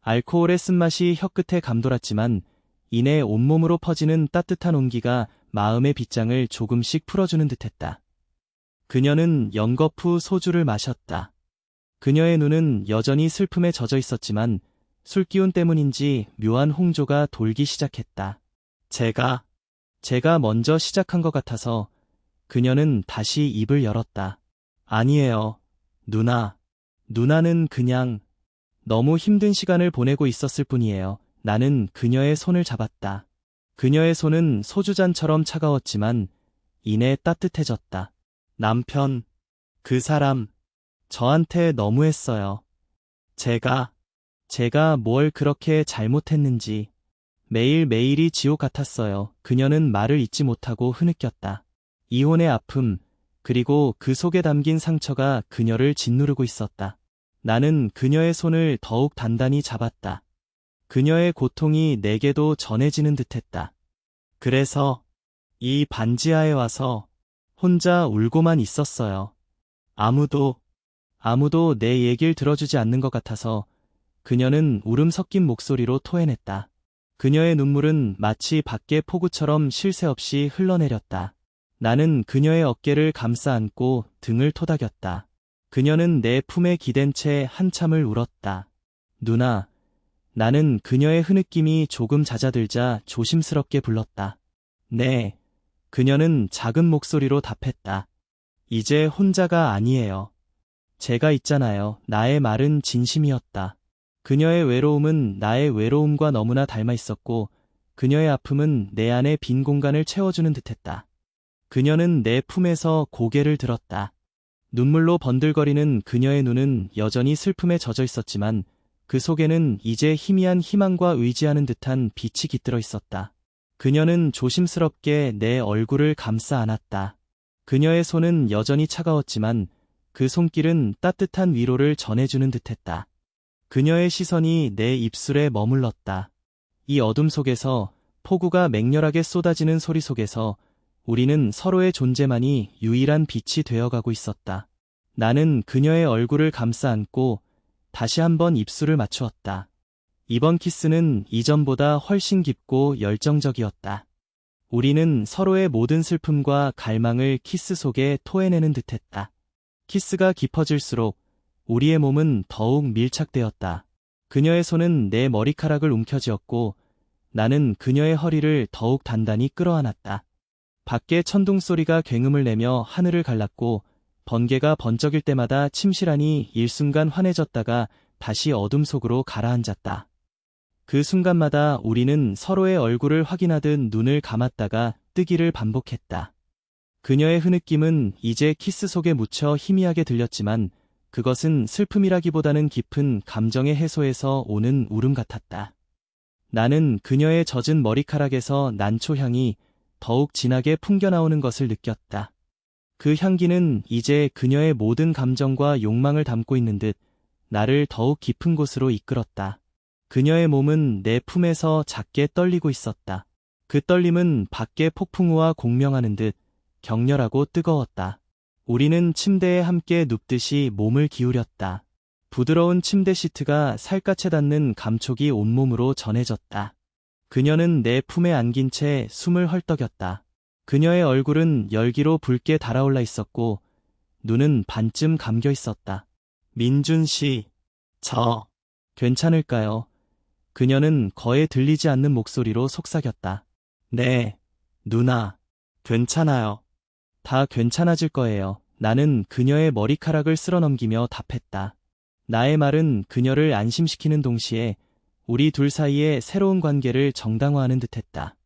알코올의 쓴맛이 혀끝에 감돌았지만 이내 온몸으로 퍼지는 따뜻한 온기가 마음의 빗장을 조금씩 풀어주는 듯했다. 그녀는 연거푸 소주를 마셨다. 그녀의 눈은 여전히 슬픔에 젖어 있었지만 술기운 때문인지 묘한 홍조가 돌기 시작했다. 제가 먼저 시작한 것 같아서. 그녀는 다시 입을 열었다. 아니에요, 누나. 누나는 그냥 너무 힘든 시간을 보내고 있었을 뿐이에요. 나는 그녀의 손을 잡았다. 그녀의 손은 소주잔처럼 차가웠지만 이내 따뜻해졌다. 남편, 그 사람, 저한테 너무했어요. 제가 뭘 그렇게 잘못했는지. 매일매일이 지옥 같았어요. 그녀는 말을 잇지 못하고 흐느꼈다. 이혼의 아픔, 그리고 그 속에 담긴 상처가 그녀를 짓누르고 있었다. 나는 그녀의 손을 더욱 단단히 잡았다. 그녀의 고통이 내게도 전해지는 듯했다. 그래서 이 반지하에 와서 혼자 울고만 있었어요. 아무도 내 얘길 들어주지 않는 것 같아서. 그녀는 울음 섞인 목소리로 토해냈다. 그녀의 눈물은 마치 밖의 폭우처럼 쉴 새 없이 흘러내렸다. 나는 그녀의 어깨를 감싸 안고 등을 토닥였다. 그녀는 내 품에 기댄 채 한참을 울었다. 누나. 나는 그녀의 흐느낌이 조금 잦아들자 조심스럽게 불렀다. 네. 그녀는 작은 목소리로 답했다. 이제 혼자가 아니에요. 제가 있잖아요. 나의 말은 진심이었다. 그녀의 외로움은 나의 외로움과 너무나 닮아 있었고 그녀의 아픔은 내 안의 빈 공간을 채워주는 듯했다. 그녀는 내 품에서 고개를 들었다. 눈물로 번들거리는 그녀의 눈은 여전히 슬픔에 젖어 있었지만 그 속에는 이제 희미한 희망과 의지하는 듯한 빛이 깃들어 있었다. 그녀는 조심스럽게 내 얼굴을 감싸 안았다. 그녀의 손은 여전히 차가웠지만 그 손길은 따뜻한 위로를 전해주는 듯했다. 그녀의 시선이 내 입술에 머물렀다. 이 어둠 속에서, 폭우가 맹렬하게 쏟아지는 소리 속에서 우리는 서로의 존재만이 유일한 빛이 되어가고 있었다. 나는 그녀의 얼굴을 감싸 안고 다시 한번 입술을 맞추었다. 이번 키스는 이전보다 훨씬 깊고 열정적이었다. 우리는 서로의 모든 슬픔과 갈망을 키스 속에 토해내는 듯했다. 키스가 깊어질수록 우리의 몸은 더욱 밀착되었다. 그녀의 손은 내 머리카락을 움켜쥐었고 나는 그녀의 허리를 더욱 단단히 끌어안았다. 밖에 천둥 소리가 굉음을 내며 하늘을 갈랐고 번개가 번쩍일 때마다 침실안이 일순간 환해졌다가 다시 어둠 속으로 가라앉았다. 그 순간마다 우리는 서로의 얼굴을 확인하듯 눈을 감았다가 뜨기를 반복했다. 그녀의 흐느낌은 이제 키스 속에 묻혀 희미하게 들렸지만 그것은 슬픔이라기보다는 깊은 감정의 해소에서 오는 울음 같았다. 나는 그녀의 젖은 머리카락에서 난초 향이 더욱 진하게 풍겨나오는 것을 느꼈다. 그 향기는 이제 그녀의 모든 감정과 욕망을 담고 있는 듯 나를 더욱 깊은 곳으로 이끌었다. 그녀의 몸은 내 품에서 작게 떨리고 있었다. 그 떨림은 밖의 폭풍우와 공명하는 듯 격렬하고 뜨거웠다. 우리는 침대에 함께 눕듯이 몸을 기울였다. 부드러운 침대 시트가 살갗에 닿는 감촉이 온몸으로 전해졌다. 그녀는 내 품에 안긴 채 숨을 헐떡였다. 그녀의 얼굴은 열기로 붉게 달아올라 있었고 눈은 반쯤 감겨 있었다. 민준 씨, 저 괜찮을까요? 그녀는 거의 들리지 않는 목소리로 속삭였다. 네, 누나, 괜찮아요. 다 괜찮아질 거예요. 나는 그녀의 머리카락을 쓸어넘기며 답했다. 나의 말은 그녀를 안심시키는 동시에 우리 둘 사이의 새로운 관계를 정당화하는 듯했다.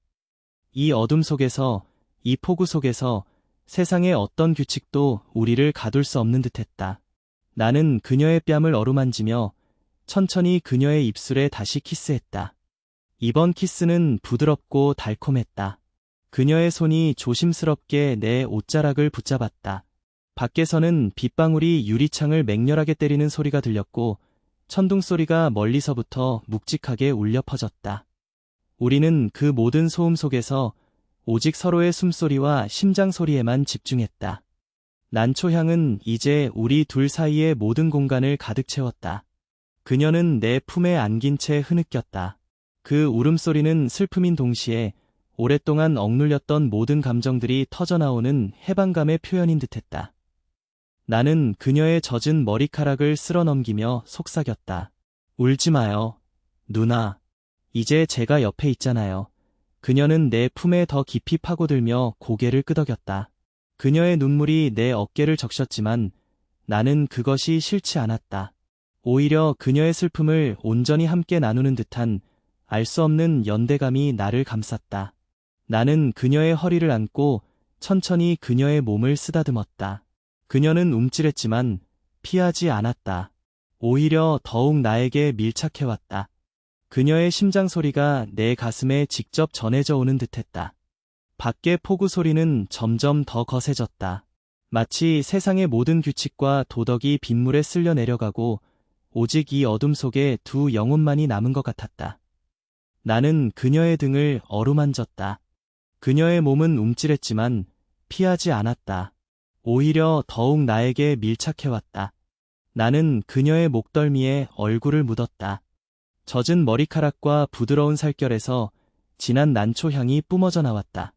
이 어둠 속에서, 이 폭우 속에서 세상의 어떤 규칙도 우리를 가둘 수 없는 듯했다. 나는 그녀의 뺨을 어루만지며 천천히 그녀의 입술에 다시 키스했다. 이번 키스는 부드럽고 달콤했다. 그녀의 손이 조심스럽게 내 옷자락을 붙잡았다. 밖에서는 빗방울이 유리창을 맹렬하게 때리는 소리가 들렸고 천둥 소리가 멀리서부터 묵직하게 울려 퍼졌다. 우리는 그 모든 소음 속에서 오직 서로의 숨소리와 심장 소리에만 집중했다. 난초향은 이제 우리 둘 사이의 모든 공간을 가득 채웠다. 그녀는 내 품에 안긴 채 흐느꼈다. 그 울음소리는 슬픔인 동시에 오랫동안 억눌렸던 모든 감정들이 터져나오는 해방감의 표현인 듯했다. 나는 그녀의 젖은 머리카락을 쓸어넘기며 속삭였다. 울지 마요, 누나. 이제 제가 옆에 있잖아요. 그녀는 내 품에 더 깊이 파고들며 고개를 끄덕였다. 그녀의 눈물이 내 어깨를 적셨지만 나는 그것이 싫지 않았다. 오히려 그녀의 슬픔을 온전히 함께 나누는 듯한 알 수 없는 연대감이 나를 감쌌다. 나는 그녀의 허리를 안고 천천히 그녀의 몸을 쓰다듬었다. 그녀는 움찔했지만 피하지 않았다. 오히려 더욱 나에게 밀착해왔다. 그녀의 심장 소리가 내 가슴에 직접 전해져 오는 듯했다. 밖의 폭우 소리는 점점 더 거세졌다. 마치 세상의 모든 규칙과 도덕이 빗물에 쓸려 내려가고 오직 이 어둠 속에 두 영혼만이 남은 것 같았다. 나는 그녀의 등을 어루만졌다. 그녀의 몸은 움찔했지만 피하지 않았다. 오히려 더욱 나에게 밀착해왔다. 나는 그녀의 목덜미에 얼굴을 묻었다. 젖은 머리카락과 부드러운 살결에서 진한 난초 향이 뿜어져 나왔다.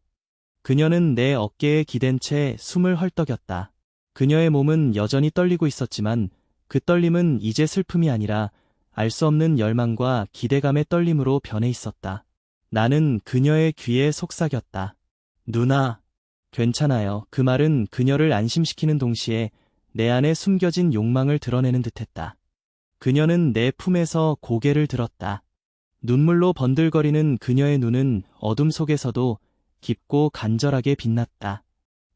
그녀는 내 어깨에 기댄 채 숨을 헐떡였다. 그녀의 몸은 여전히 떨리고 있었지만 그 떨림은 이제 슬픔이 아니라 알 수 없는 열망과 기대감의 떨림으로 변해 있었다. 나는 그녀의 귀에 속삭였다. 누나, 괜찮아요. 그 말은 그녀를 안심시키는 동시에 내 안에 숨겨진 욕망을 드러내는 듯했다. 그녀는 내 품에서 고개를 들었다. 눈물로 번들거리는 그녀의 눈은 어둠 속에서도 깊고 간절하게 빛났다.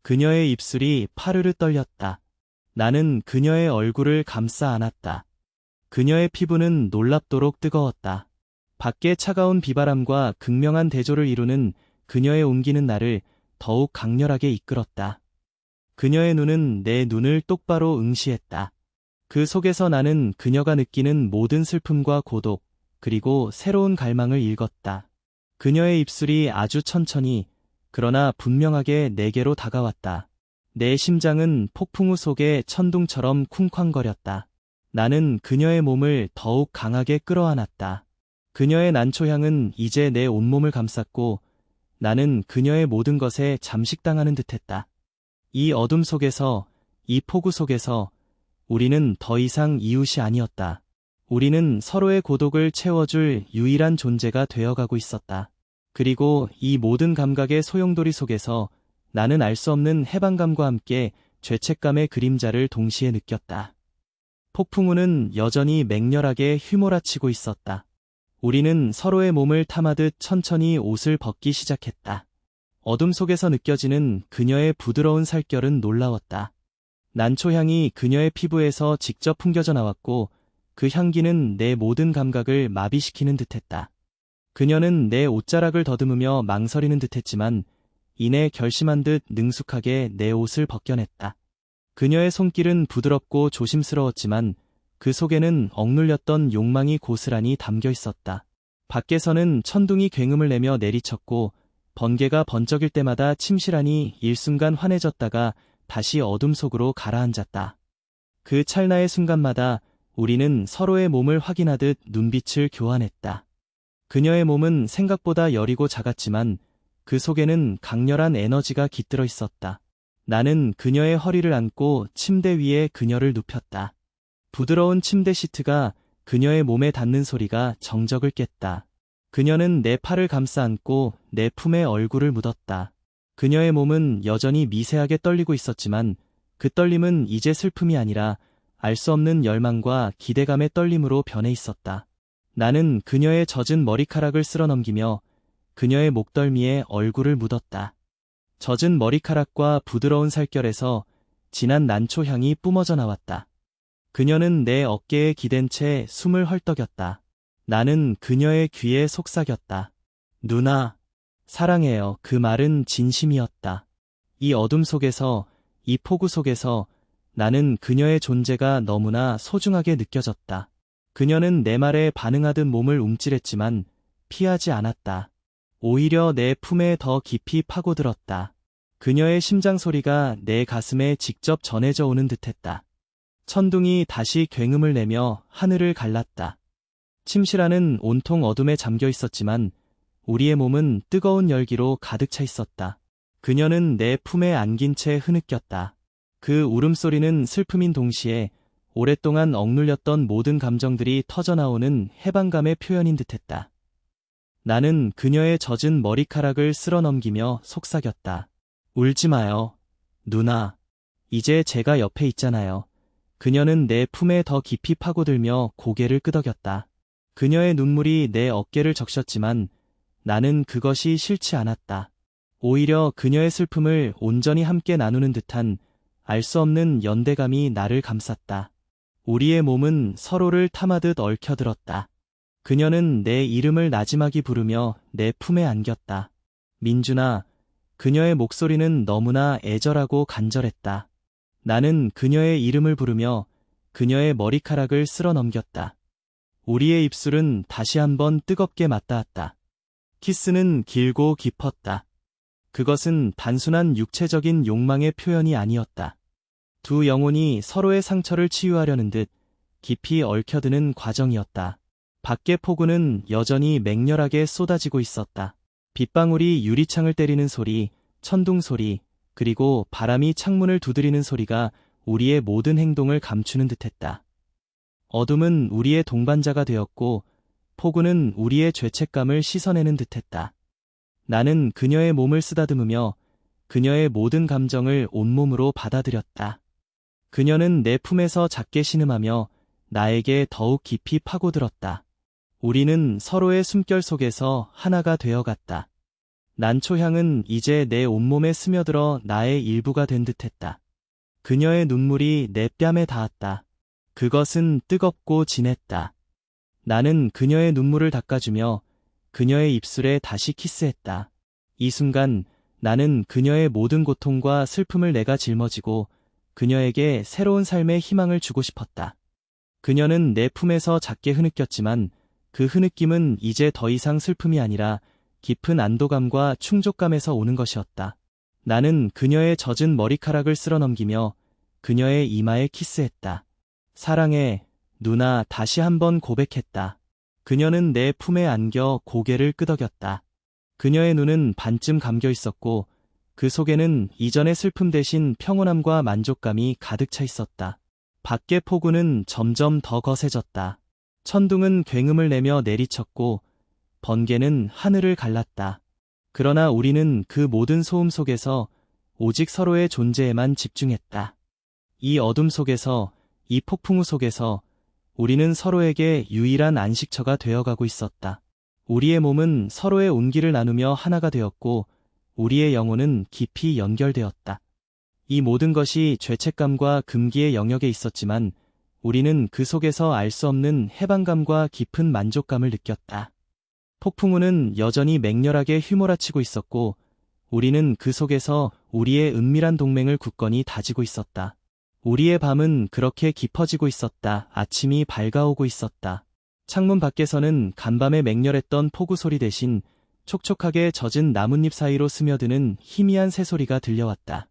그녀의 입술이 파르르 떨렸다. 나는 그녀의 얼굴을 감싸 안았다. 그녀의 피부는 놀랍도록 뜨거웠다. 밖의 차가운 비바람과 극명한 대조를 이루는 그녀의 옮기는 나를 더욱 강렬하게 이끌었다. 그녀의 눈은 내 눈을 똑바로 응시했다. 그 속에서 나는 그녀가 느끼는 모든 슬픔과 고독, 그리고 새로운 갈망을 읽었다. 그녀의 입술이 아주 천천히, 그러나 분명하게 내게로 다가왔다. 내 심장은 폭풍우 속의 천둥처럼 쿵쾅거렸다. 나는 그녀의 몸을 더욱 강하게 끌어안았다. 그녀의 난초향은 이제 내 온몸을 감쌌고 나는 그녀의 모든 것에 잠식당하는 듯했다. 이 어둠 속에서, 이 폭우 속에서 우리는 더 이상 이웃이 아니었다. 우리는 서로의 고독을 채워줄 유일한 존재가 되어가고 있었다. 그리고 이 모든 감각의 소용돌이 속에서 나는 알 수 없는 해방감과 함께 죄책감의 그림자를 동시에 느꼈다. 폭풍우는 여전히 맹렬하게 휘몰아치고 있었다. 우리는 서로의 몸을 탐하듯 천천히 옷을 벗기 시작했다. 어둠 속에서 느껴지는 그녀의 부드러운 살결은 놀라웠다. 난초향이 그녀의 피부에서 직접 풍겨져 나왔고 그 향기는 내 모든 감각을 마비시키는 듯했다. 그녀는 내 옷자락을 더듬으며 망설이는 듯했지만 이내 결심한 듯 능숙하게 내 옷을 벗겨냈다. 그녀의 손길은 부드럽고 조심스러웠지만 그 속에는 억눌렸던 욕망이 고스란히 담겨 있었다. 밖에서는 천둥이 굉음을 내며 내리쳤고 번개가 번쩍일 때마다 침실안이 일순간 환해졌다가 다시 어둠 속으로 가라앉았다. 그 찰나의 순간마다 우리는 서로의 몸을 확인하듯 눈빛을 교환했다. 그녀의 몸은 생각보다 여리고 작았지만 그 속에는 강렬한 에너지가 깃들어 있었다. 나는 그녀의 허리를 안고 침대 위에 그녀를 눕혔다. 부드러운 침대 시트가 그녀의 몸에 닿는 소리가 정적을 깼다. 그녀는 내 팔을 감싸 안고 내 품에 얼굴을 묻었다. 그녀의 몸은 여전히 미세하게 떨리고 있었지만 그 떨림은 이제 슬픔이 아니라 알 수 없는 열망과 기대감의 떨림으로 변해 있었다. 나는 그녀의 젖은 머리카락을 쓸어넘기며 그녀의 목덜미에 얼굴을 묻었다. 젖은 머리카락과 부드러운 살결에서 진한 난초 향이 뿜어져 나왔다. 그녀는 내 어깨에 기댄 채 숨을 헐떡였다. 나는 그녀의 귀에 속삭였다. 누나, 사랑해요. 그 말은 진심이었다. 이 어둠 속에서, 이 폭우 속에서 나는 그녀의 존재가 너무나 소중하게 느껴졌다. 그녀는 내 말에 반응하듯 몸을 움찔했지만 피하지 않았다. 오히려 내 품에 더 깊이 파고들었다. 그녀의 심장 소리가 내 가슴에 직접 전해져 오는 듯했다. 천둥이 다시 굉음을 내며 하늘을 갈랐다. 침실안은 온통 어둠에 잠겨 있었지만 우리의 몸은 뜨거운 열기로 가득 차 있었다. 그녀는 내 품에 안긴 채 흐느꼈다. 그 울음소리는 슬픔인 동시에 오랫동안 억눌렸던 모든 감정들이 터져나오는 해방감의 표현인 듯했다. 나는 그녀의 젖은 머리카락을 쓸어넘기며 속삭였다. 울지 마요, 누나. 이제 제가 옆에 있잖아요. 그녀는 내 품에 더 깊이 파고들며 고개를 끄덕였다. 그녀의 눈물이 내 어깨를 적셨지만 나는 그것이 싫지 않았다. 오히려 그녀의 슬픔을 온전히 함께 나누는 듯한 알 수 없는 연대감이 나를 감쌌다. 우리의 몸은 서로를 탐하듯 얽혀들었다. 그녀는 내 이름을 나지막이 부르며 내 품에 안겼다. 민준아. 그녀의 목소리는 너무나 애절하고 간절했다. 나는 그녀의 이름을 부르며 그녀의 머리카락을 쓸어넘겼다. 우리의 입술은 다시 한번 뜨겁게 맞닿았다. 키스는 길고 깊었다. 그것은 단순한 육체적인 욕망의 표현이 아니었다. 두 영혼이 서로의 상처를 치유하려는 듯 깊이 얽혀드는 과정이었다. 밖의 폭우는 여전히 맹렬하게 쏟아지고 있었다. 빗방울이 유리창을 때리는 소리, 천둥 소리, 그리고 바람이 창문을 두드리는 소리가 우리의 모든 행동을 감추는 듯했다. 어둠은 우리의 동반자가 되었고 폭우는 우리의 죄책감을 씻어내는 듯했다. 나는 그녀의 몸을 쓰다듬으며 그녀의 모든 감정을 온몸으로 받아들였다. 그녀는 내 품에서 작게 신음하며 나에게 더욱 깊이 파고들었다. 우리는 서로의 숨결 속에서 하나가 되어갔다. 난초향은 이제 내 온몸에 스며들어 나의 일부가 된 듯했다. 그녀의 눈물이 내 뺨에 닿았다. 그것은 뜨겁고 진했다. 나는 그녀의 눈물을 닦아주며 그녀의 입술에 다시 키스했다. 이 순간 나는 그녀의 모든 고통과 슬픔을 내가 짊어지고 그녀에게 새로운 삶의 희망을 주고 싶었다. 그녀는 내 품에서 작게 흐느꼈지만 그 흐느낌은 이제 더 이상 슬픔이 아니라 깊은 안도감과 충족감에서 오는 것이었다. 나는 그녀의 젖은 머리카락을 쓸어넘기며 그녀의 이마에 키스했다. 사랑해, 누나. 다시 한번 고백했다. 그녀는 내 품에 안겨 고개를 끄덕였다. 그녀의 눈은 반쯤 감겨 있었고 그 속에는 이전의 슬픔 대신 평온함과 만족감이 가득 차 있었다. 밖의 폭우는 점점 더 거세졌다. 천둥은 굉음을 내며 내리쳤고 번개는 하늘을 갈랐다. 그러나 우리는 그 모든 소음 속에서 오직 서로의 존재에만 집중했다. 이 어둠 속에서, 이 폭풍우 속에서 우리는 서로에게 유일한 안식처가 되어가고 있었다. 우리의 몸은 서로의 온기를 나누며 하나가 되었고 우리의 영혼은 깊이 연결되었다. 이 모든 것이 죄책감과 금기의 영역에 있었지만 우리는 그 속에서 알 수 없는 해방감과 깊은 만족감을 느꼈다. 폭풍우는 여전히 맹렬하게 휘몰아치고 있었고 우리는 그 속에서 우리의 은밀한 동맹을 굳건히 다지고 있었다. 우리의 밤은 그렇게 깊어지고 있었다. 아침이 밝아오고 있었다. 창문 밖에서는 간밤에 맹렬했던 폭우 소리 대신 촉촉하게 젖은 나뭇잎 사이로 스며드는 희미한 새소리가 들려왔다.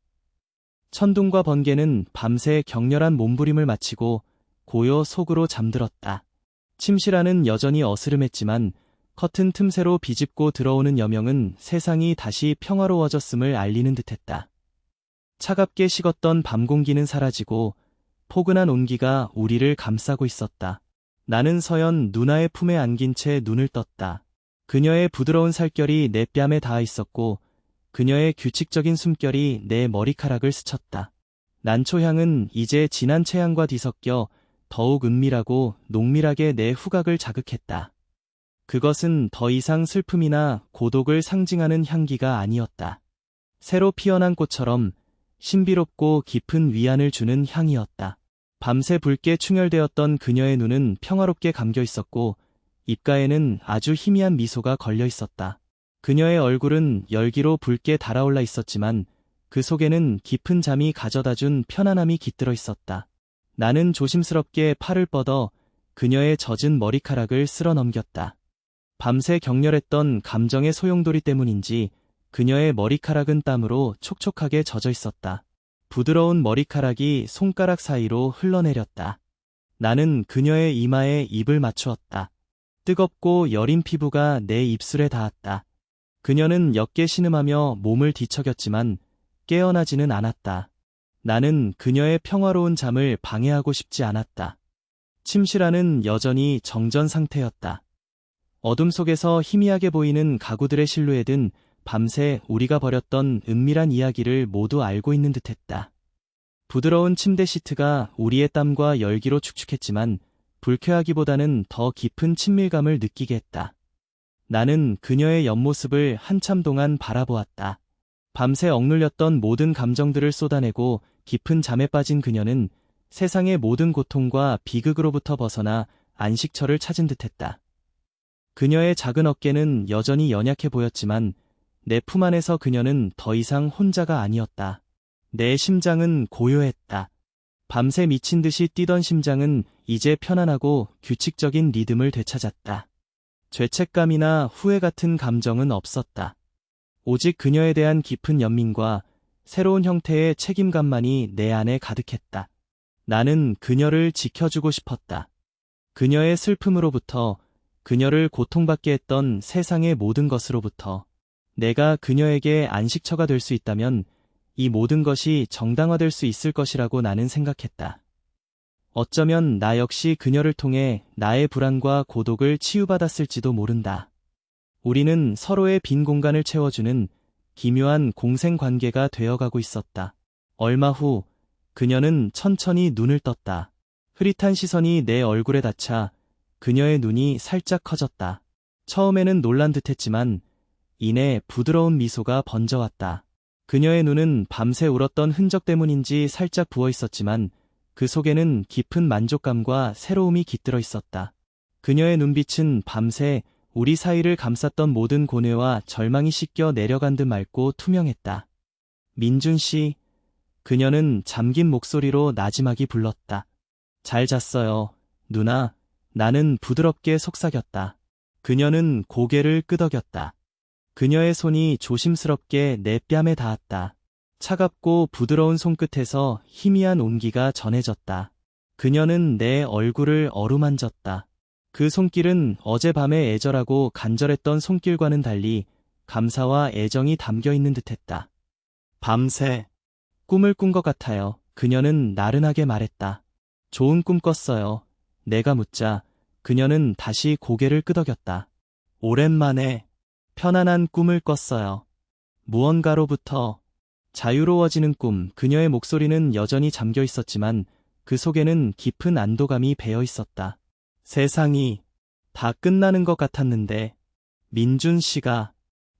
천둥과 번개는 밤새 격렬한 몸부림을 마치고 고요 속으로 잠들었다. 침실안은 여전히 어스름했지만 커튼 틈새로 비집고 들어오는 여명은 세상이 다시 평화로워졌음을 알리는 듯했다. 차갑게 식었던 밤 공기는 사라지고 포근한 온기가 우리를 감싸고 있었다. 나는 서연 누나의 품에 안긴 채 눈을 떴다. 그녀의 부드러운 살결이 내 뺨에 닿아 있었고 그녀의 규칙적인 숨결이 내 머리카락을 스쳤다. 난초향은 이제 진한 채향과 뒤섞여 더욱 은밀하고 농밀하게 내 후각을 자극했다. 그것은 더 이상 슬픔이나 고독을 상징하는 향기가 아니었다. 새로 피어난 꽃처럼 신비롭고 깊은 위안을 주는 향이었다. 밤새 붉게 충혈되었던 그녀의 눈은 평화롭게 감겨 있었고 입가에는 아주 희미한 미소가 걸려 있었다. 그녀의 얼굴은 열기로 붉게 달아올라 있었지만 그 속에는 깊은 잠이 가져다준 편안함이 깃들어 있었다. 나는 조심스럽게 팔을 뻗어 그녀의 젖은 머리카락을 쓸어 넘겼다. 밤새 격렬했던 감정의 소용돌이 때문인지 그녀의 머리카락은 땀으로 촉촉하게 젖어 있었다. 부드러운 머리카락이 손가락 사이로 흘러내렸다. 나는 그녀의 이마에 입을 맞추었다. 뜨겁고 여린 피부가 내 입술에 닿았다. 그녀는 옅게 신음하며 몸을 뒤척였지만 깨어나지는 않았다. 나는 그녀의 평화로운 잠을 방해하고 싶지 않았다. 침실안은 여전히 정전 상태였다. 어둠 속에서 희미하게 보이는 가구들의 실루엣은 밤새 우리가 벌였던 은밀한 이야기를 모두 알고 있는 듯했다. 부드러운 침대 시트가 우리의 땀과 열기로 축축했지만 불쾌하기보다는 더 깊은 친밀감을 느끼게 했다. 나는 그녀의 옆모습을 한참 동안 바라보았다. 밤새 억눌렸던 모든 감정들을 쏟아내고 깊은 잠에 빠진 그녀는 세상의 모든 고통과 비극으로부터 벗어나 안식처를 찾은 듯했다. 그녀의 작은 어깨는 여전히 연약해 보였지만 내 품 안에서 그녀는 더 이상 혼자가 아니었다. 내 심장은 고요했다. 밤새 미친 듯이 뛰던 심장은 이제 편안하고 규칙적인 리듬을 되찾았다. 죄책감이나 후회 같은 감정은 없었다. 오직 그녀에 대한 깊은 연민과 새로운 형태의 책임감만이 내 안에 가득했다. 나는 그녀를 지켜주고 싶었다. 그녀의 슬픔으로부터, 그녀를 고통받게 했던 세상의 모든 것으로부터. 내가 그녀에게 안식처가 될 수 있다면 이 모든 것이 정당화될 수 있을 것이라고 나는 생각했다. 어쩌면 나 역시 그녀를 통해 나의 불안과 고독을 치유받았을지도 모른다. 우리는 서로의 빈 공간을 채워주는 기묘한 공생관계가 되어가고 있었다. 얼마 후 그녀는 천천히 눈을 떴다. 흐릿한 시선이 내 얼굴에 닿자 그녀의 눈이 살짝 커졌다. 처음에는 놀란 듯했지만 이내 부드러운 미소가 번져왔다. 그녀의 눈은 밤새 울었던 흔적 때문인지 살짝 부어 있었지만 그 속에는 깊은 만족감과 새로움이 깃들어 있었다. 그녀의 눈빛은 밤새 우리 사이를 감쌌던 모든 고뇌와 절망이 씻겨 내려간 듯 맑고 투명했다. 민준 씨, 그녀는 잠긴 목소리로 나지막이 불렀다. 잘 잤어요, 누나. 나는 부드럽게 속삭였다. 그녀는 고개를 끄덕였다. 그녀의 손이 조심스럽게 내 뺨에 닿았다. 차갑고 부드러운 손끝에서 희미한 온기가 전해졌다. 그녀는 내 얼굴을 어루만졌다. 그 손길은 어젯밤에 애절하고 간절했던 손길과는 달리 감사와 애정이 담겨있는 듯했다. 밤새 꿈을 꾼 것 같아요. 그녀는 나른하게 말했다. 좋은 꿈 꿨어요. 내가 묻자 그녀는 다시 고개를 끄덕였다. 오랜만에 편안한 꿈을 꿨어요. 무언가로부터 자유로워지는 꿈, 그녀의 목소리는 여전히 잠겨 있었지만 그 속에는 깊은 안도감이 배어 있었다. 세상이 다 끝나는 것 같았는데 민준 씨가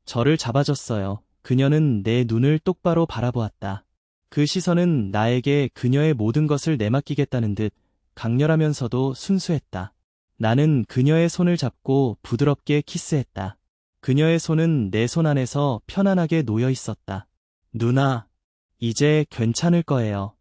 저를 잡아줬어요. 그녀는 내 눈을 똑바로 바라보았다. 그 시선은 나에게 그녀의 모든 것을 내맡기겠다는 듯 강렬하면서도 순수했다. 나는 그녀의 손을 잡고 부드럽게 키스했다. 그녀의 손은 내 손 안에서 편안하게 놓여 있었다. 누나, 이제 괜찮을 거예요.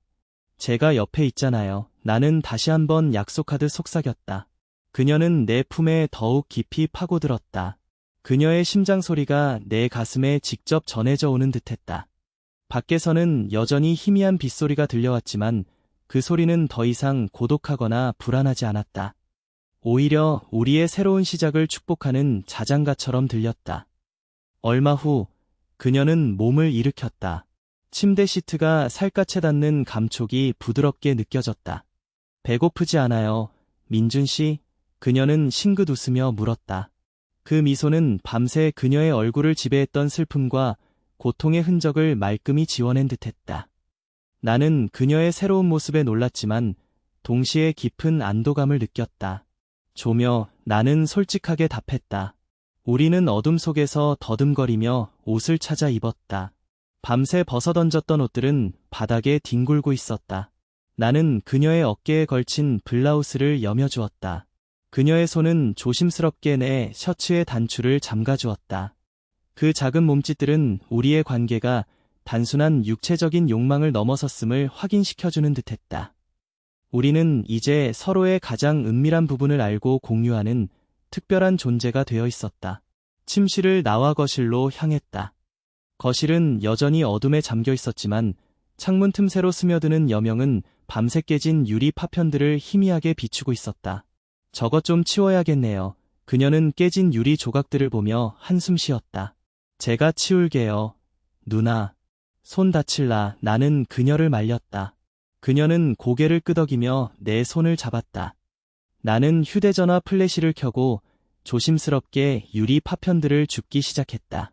제가 옆에 있잖아요. 나는 다시 한번 약속하듯 속삭였다. 그녀는 내 품에 더욱 깊이 파고들었다. 그녀의 심장 소리가 내 가슴에 직접 전해져 오는 듯했다. 밖에서는 여전히 희미한 빗소리가 들려왔지만 그 소리는 더 이상 고독하거나 불안하지 않았다. 오히려 우리의 새로운 시작을 축복하는 자장가처럼 들렸다. 얼마 후 그녀는 몸을 일으켰다. 침대 시트가 살갗에 닿는 감촉이 부드럽게 느껴졌다. 배고프지 않아요, 민준 씨? 그녀는 싱긋 웃으며 물었다. 그 미소는 밤새 그녀의 얼굴을 지배했던 슬픔과 고통의 흔적을 말끔히 지워낸 듯했다. 나는 그녀의 새로운 모습에 놀랐지만 동시에 깊은 안도감을 느꼈다. 조며 나는 솔직하게 답했다. 우리는 어둠 속에서 더듬거리며 옷을 찾아 입었다. 밤새 벗어던졌던 옷들은 바닥에 뒹굴고 있었다. 나는 그녀의 어깨에 걸친 블라우스를 여며주었다. 그녀의 손은 조심스럽게 내 셔츠의 단추를 잠가주었다. 그 작은 몸짓들은 우리의 관계가 단순한 육체적인 욕망을 넘어섰음을 확인시켜주는 듯했다. 우리는 이제 서로의 가장 은밀한 부분을 알고 공유하는 특별한 존재가 되어 있었다. 침실을 나와 거실로 향했다. 거실은 여전히 어둠에 잠겨 있었지만 창문 틈새로 스며드는 여명은 밤새 깨진 유리 파편들을 희미하게 비추고 있었다. 저것 좀 치워야겠네요. 그녀는 깨진 유리 조각들을 보며 한숨 쉬었다. 제가 치울게요. 누나. 손 다칠라. 나는 그녀를 말렸다. 그녀는 고개를 끄덕이며 내 손을 잡았다. 나는 휴대전화 플래시를 켜고 조심스럽게 유리 파편들을 줍기 시작했다.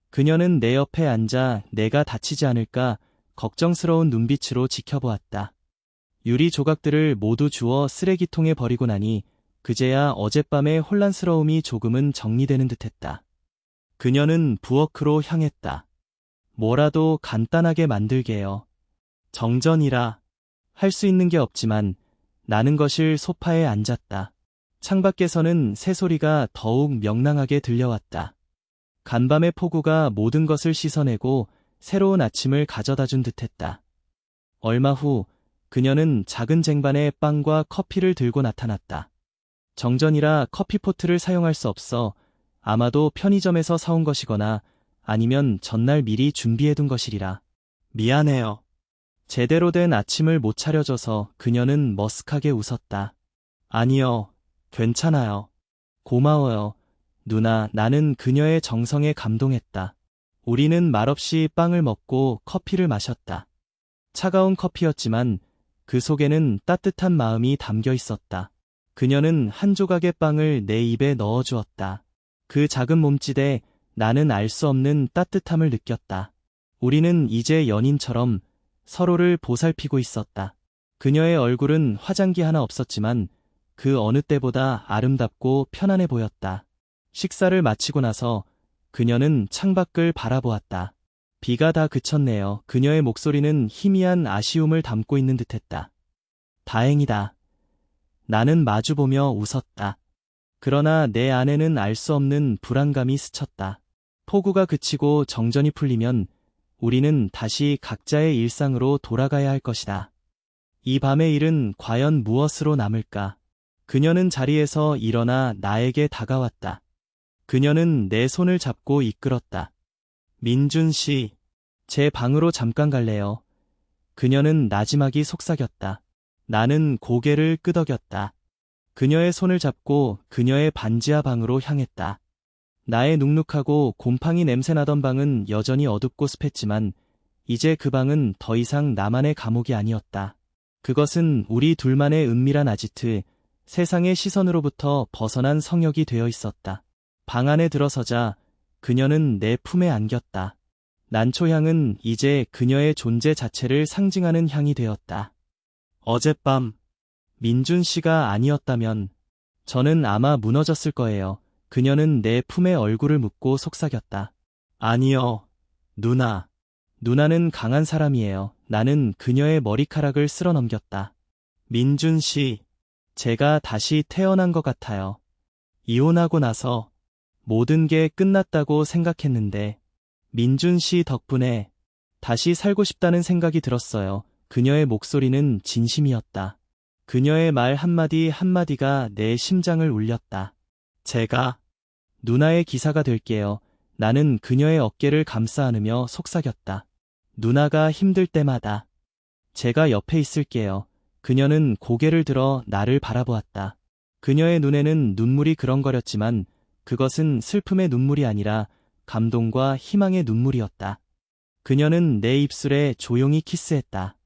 그녀는 내 옆에 앉아 내가 다치지 않을까 걱정스러운 눈빛으로 지켜보았다. 유리 조각들을 모두 주워 쓰레기통에 버리고 나니 그제야 어젯밤의 혼란스러움이 조금은 정리되는 듯했다. 그녀는 부엌으로 향했다. 뭐라도 간단하게 만들게요. 정전이라 할 수 있는 게 없지만 나는 거실 소파에 앉았다. 창밖에서는 새소리가 더욱 명랑하게 들려왔다. 간밤의 폭우가 모든 것을 씻어내고 새로운 아침을 가져다 준 듯했다. 얼마 후 그녀는 작은 쟁반에 빵과 커피를 들고 나타났다. 정전이라 커피포트를 사용할 수 없어 아마도 편의점에서 사온 것이거나 아니면 전날 미리 준비해둔 것이리라. 미안해요. 제대로 된 아침을 못 차려줘서. 그녀는 머쓱하게 웃었다. 아니요, 괜찮아요. 고마워요. 누나. 나는 그녀의 정성에 감동했다. 우리는 말없이 빵을 먹고 커피를 마셨다. 차가운 커피였지만 그 속에는 따뜻한 마음이 담겨 있었다. 그녀는 한 조각의 빵을 내 입에 넣어주었다. 그 작은 몸짓에 나는 알 수 없는 따뜻함을 느꼈다. 우리는 이제 연인처럼 서로를 보살피고 있었다. 그녀의 얼굴은 화장기 하나 없었지만 그 어느 때보다 아름답고 편안해 보였다. 식사를 마치고 나서 그녀는 창밖을 바라보았다. 비가 다 그쳤네요. 그녀의 목소리는 희미한 아쉬움을 담고 있는 듯했다. 다행이다. 나는 마주보며 웃었다. 그러나 내 안에는 알 수 없는 불안감이 스쳤다. 폭우가 그치고 정전이 풀리면 우리는 다시 각자의 일상으로 돌아가야 할 것이다. 이 밤의 일은 과연 무엇으로 남을까? 그녀는 자리에서 일어나 나에게 다가왔다. 그녀는 내 손을 잡고 이끌었다. 민준 씨, 제 방으로 잠깐 갈래요? 그녀는 나지막이 속삭였다. 나는 고개를 끄덕였다. 그녀의 손을 잡고 그녀의 반지하 방으로 향했다. 나의 눅눅하고 곰팡이 냄새나던 방은 여전히 어둡고 습했지만 이제 그 방은 더 이상 나만의 감옥이 아니었다. 그것은 우리 둘만의 은밀한 아지트, 세상의 시선으로부터 벗어난 성역이 되어 있었다. 방 안에 들어서자 그녀는 내 품에 안겼다. 난초향은 이제 그녀의 존재 자체를 상징하는 향이 되었다. 어젯밤 민준 씨가 아니었다면 저는 아마 무너졌을 거예요. 그녀는 내 품에 얼굴을 묻고 속삭였다. 아니요, 누나. 누나는 강한 사람이에요. 나는 그녀의 머리카락을 쓸어 넘겼다. 민준 씨, 제가 다시 태어난 것 같아요. 이혼하고 나서 모든 게 끝났다고 생각했는데 민준 씨 덕분에 다시 살고 싶다는 생각이 들었어요. 그녀의 목소리는 진심이었다. 그녀의 말 한마디 한마디가 내 심장을 울렸다. 제가 누나의 기사가 될게요. 나는 그녀의 어깨를 감싸 안으며 속삭였다. 누나가 힘들 때마다 제가 옆에 있을게요. 그녀는 고개를 들어 나를 바라보았다. 그녀의 눈에는 눈물이 그렁거렸지만 그것은 슬픔의 눈물이 아니라 감동과 희망의 눈물이었다. 그녀는 내 입술에 조용히 키스했다.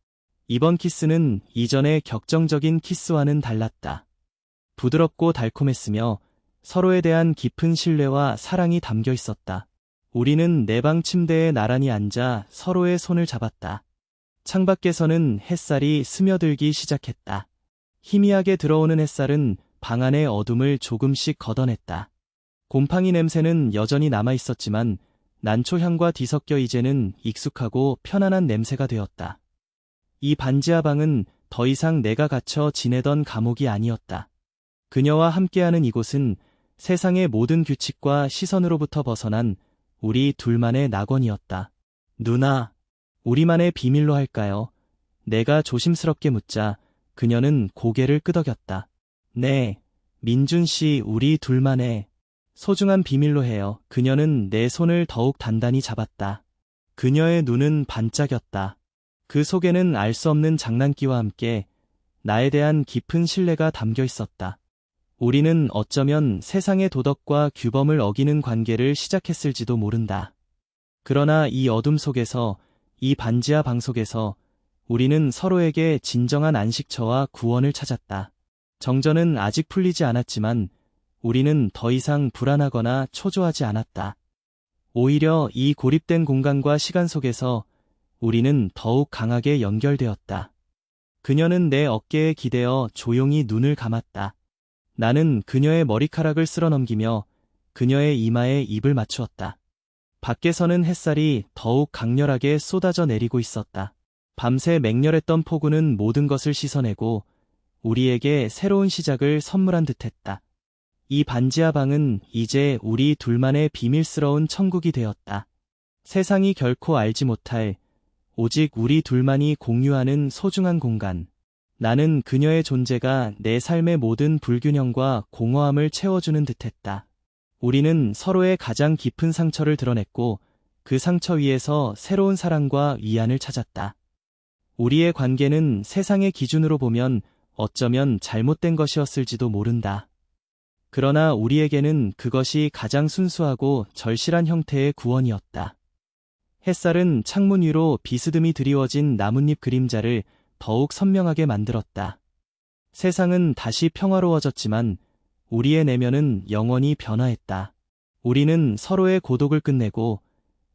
이번 키스는 이전의 격정적인 키스와는 달랐다. 부드럽고 달콤했으며 서로에 대한 깊은 신뢰와 사랑이 담겨 있었다. 우리는 내 방 침대에 나란히 앉아 서로의 손을 잡았다. 창밖에서는 햇살이 스며들기 시작했다. 희미하게 들어오는 햇살은 방 안의 어둠을 조금씩 걷어냈다. 곰팡이 냄새는 여전히 남아있었지만 난초 향과 뒤섞여 이제는 익숙하고 편안한 냄새가 되었다. 이 반지하 방은 더 이상 내가 갇혀 지내던 감옥이 아니었다. 그녀와 함께하는 이곳은 세상의 모든 규칙과 시선으로부터 벗어난 우리 둘만의 낙원이었다. 누나, 우리만의 비밀로 할까요? 내가 조심스럽게 묻자 그녀는 고개를 끄덕였다. 네, 민준 씨, 우리 둘만의 소중한 비밀로 해요. 그녀는 내 손을 더욱 단단히 잡았다. 그녀의 눈은 반짝였다. 그 속에는 알 수 없는 장난기와 함께 나에 대한 깊은 신뢰가 담겨 있었다. 우리는 어쩌면 세상의 도덕과 규범을 어기는 관계를 시작했을지도 모른다. 그러나 이 어둠 속에서, 이 반지하 방 속에서 우리는 서로에게 진정한 안식처와 구원을 찾았다. 정전은 아직 풀리지 않았지만 우리는 더 이상 불안하거나 초조하지 않았다. 오히려 이 고립된 공간과 시간 속에서 우리는 더욱 강하게 연결되었다. 그녀는 내 어깨에 기대어 조용히 눈을 감았다. 나는 그녀의 머리카락을 쓸어 넘기며 그녀의 이마에 입을 맞추었다. 밖에서는 햇살이 더욱 강렬하게 쏟아져 내리고 있었다. 밤새 맹렬했던 폭우는 모든 것을 씻어내고 우리에게 새로운 시작을 선물한 듯했다. 이 반지하 방은 이제 우리 둘만의 비밀스러운 천국이 되었다. 세상이 결코 알지 못할 오직 우리 둘만이 공유하는 소중한 공간. 나는 그녀의 존재가 내 삶의 모든 불균형과 공허함을 채워주는 듯했다. 우리는 서로의 가장 깊은 상처를 드러냈고 그 상처 위에서 새로운 사랑과 위안을 찾았다. 우리의 관계는 세상의 기준으로 보면 어쩌면 잘못된 것이었을지도 모른다. 그러나 우리에게는 그것이 가장 순수하고 절실한 형태의 구원이었다. 햇살은 창문 위로 비스듬히 드리워진 나뭇잎 그림자를 더욱 선명하게 만들었다. 세상은 다시 평화로워졌지만 우리의 내면은 영원히 변화했다. 우리는 서로의 고독을 끝내고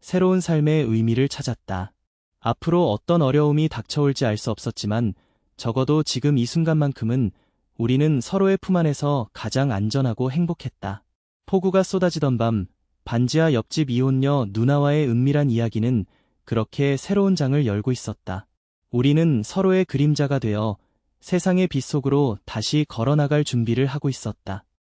새로운 삶의 의미를 찾았다. 앞으로 어떤 어려움이 닥쳐올지 알 수 없었지만 적어도 지금 이 순간만큼은 우리는 서로의 품 안에서 가장 안전하고 행복했다. 폭우가 쏟아지던 밤, 반지하 옆집 이혼녀 누나와의 은밀한 이야기는 그렇게 새로운 장을 열고 있었다. 우리는 서로의 그림자가 되어 세상의 빛 속으로 다시 걸어나갈 준비를 하고 있었다.